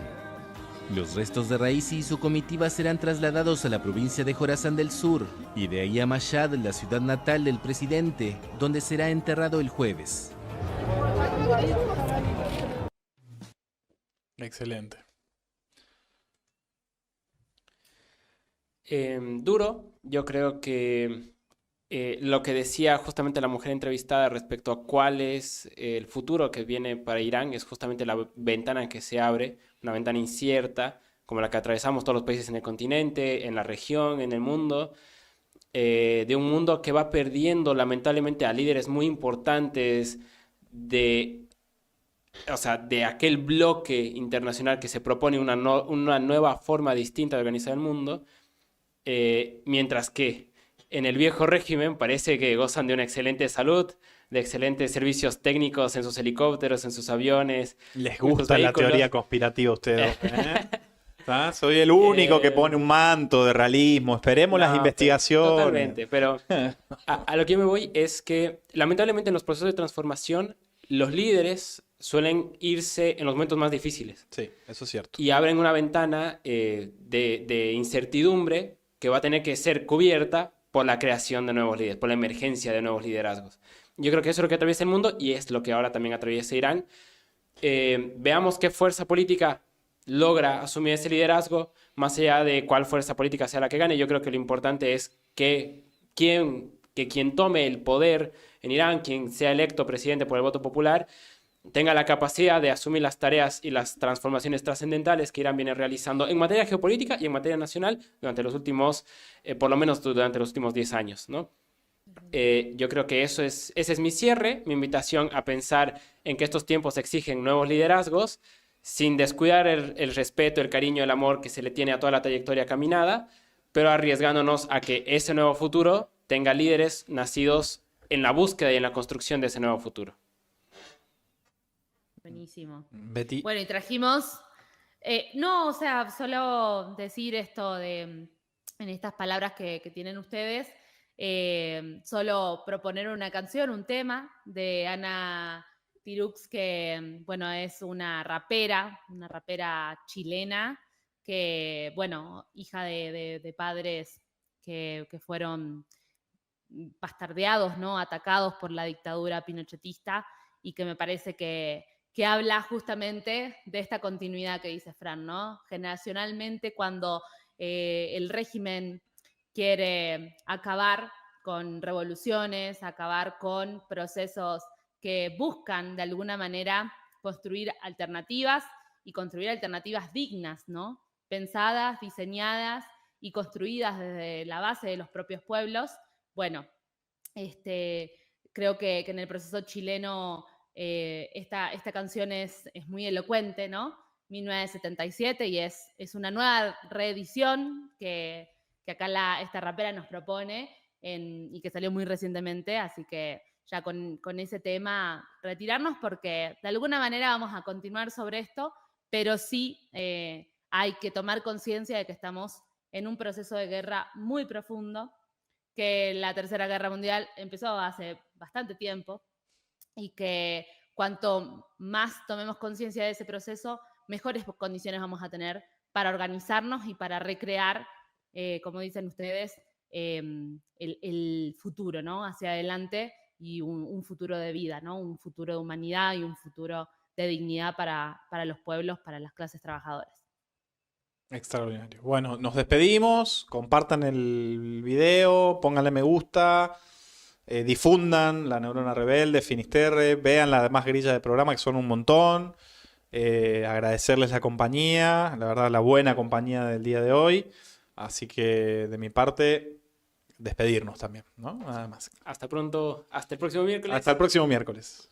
Los restos de Raisi y su comitiva serán trasladados a la provincia de Jorasán del Sur y de ahí a Mashhad, la ciudad natal del presidente, donde será enterrado el jueves. Excelente. Duro, yo creo que lo que decía justamente la mujer entrevistada respecto a cuál es el futuro que viene para Irán es justamente la ventana que se abre, una ventana incierta, como la que atravesamos todos los países en el continente, en la región, en el mundo, de un mundo que va perdiendo lamentablemente a líderes muy importantes de aquel bloque internacional que se propone una nueva forma distinta de organizar el mundo. Mientras que en el viejo régimen parece que gozan de una excelente salud, de excelentes servicios técnicos en sus helicópteros, en sus aviones. Les gusta la teoría conspirativa a ustedes. Soy el único que pone un manto de realismo. Esperemos las investigaciones. Totalmente, pero a lo que yo me voy es que lamentablemente en los procesos de transformación los líderes suelen irse en los momentos más difíciles. Sí, eso es cierto. Y abren una ventana de incertidumbre que va a tener que ser cubierta por la creación de nuevos líderes, por la emergencia de nuevos liderazgos. Yo creo que eso es lo que atraviesa el mundo y es lo que ahora también atraviesa Irán. Veamos qué fuerza política logra asumir ese liderazgo, más allá de cuál fuerza política sea la que gane. Yo creo que lo importante es que quien tome el poder en Irán, quien sea electo presidente por el voto popular, tenga la capacidad de asumir las tareas y las transformaciones trascendentales que Irán viene realizando en materia geopolítica y en materia nacional durante los últimos, por lo menos durante los últimos 10 años, ¿no? Yo creo que ese es mi cierre, mi invitación a pensar en que estos tiempos exigen nuevos liderazgos, sin descuidar el respeto, el cariño, el amor que se le tiene a toda la trayectoria caminada, pero arriesgándonos a que ese nuevo futuro tenga líderes nacidos en la búsqueda y en la construcción de ese nuevo futuro. Buenísimo. Betty. Bueno, y trajimos, solo decir esto en estas palabras que tienen ustedes, solo proponer una canción, un tema de Ana Tirux, que, bueno, es una rapera chilena, que, bueno, hija de padres que fueron bastardeados, ¿no? Atacados por la dictadura pinochetista, y que me parece que habla justamente de esta continuidad que dice Fran, ¿no? Generacionalmente, cuando el régimen quiere acabar con revoluciones, acabar con procesos que buscan de alguna manera construir alternativas y construir alternativas dignas, ¿no? Pensadas, diseñadas y construidas desde la base de los propios pueblos. Bueno, creo que en el proceso chileno esta canción es muy elocuente, ¿no? 1977, y es una nueva reedición que acá esta rapera nos propone y que salió muy recientemente, así que ya con ese tema retirarnos, porque de alguna manera vamos a continuar sobre esto, pero sí hay que tomar conciencia de que estamos en un proceso de guerra muy profundo, que la Tercera Guerra Mundial empezó hace bastante tiempo y que cuanto más tomemos conciencia de ese proceso, mejores condiciones vamos a tener para organizarnos y para recrear, como dicen ustedes, el futuro, ¿no? Hacia adelante y un futuro de vida, ¿no? Un futuro de humanidad y un futuro de dignidad para los pueblos, para las clases trabajadoras. Extraordinario. Bueno, nos despedimos, compartan el video, pónganle me gusta, difundan La Neurona Rebelde, Finisterre, vean las demás grillas del programa que son un montón, agradecerles la compañía, la verdad la buena compañía del día de hoy, así que de mi parte despedirnos también, ¿no? Nada más. Hasta pronto, hasta el próximo miércoles. Hasta el próximo miércoles.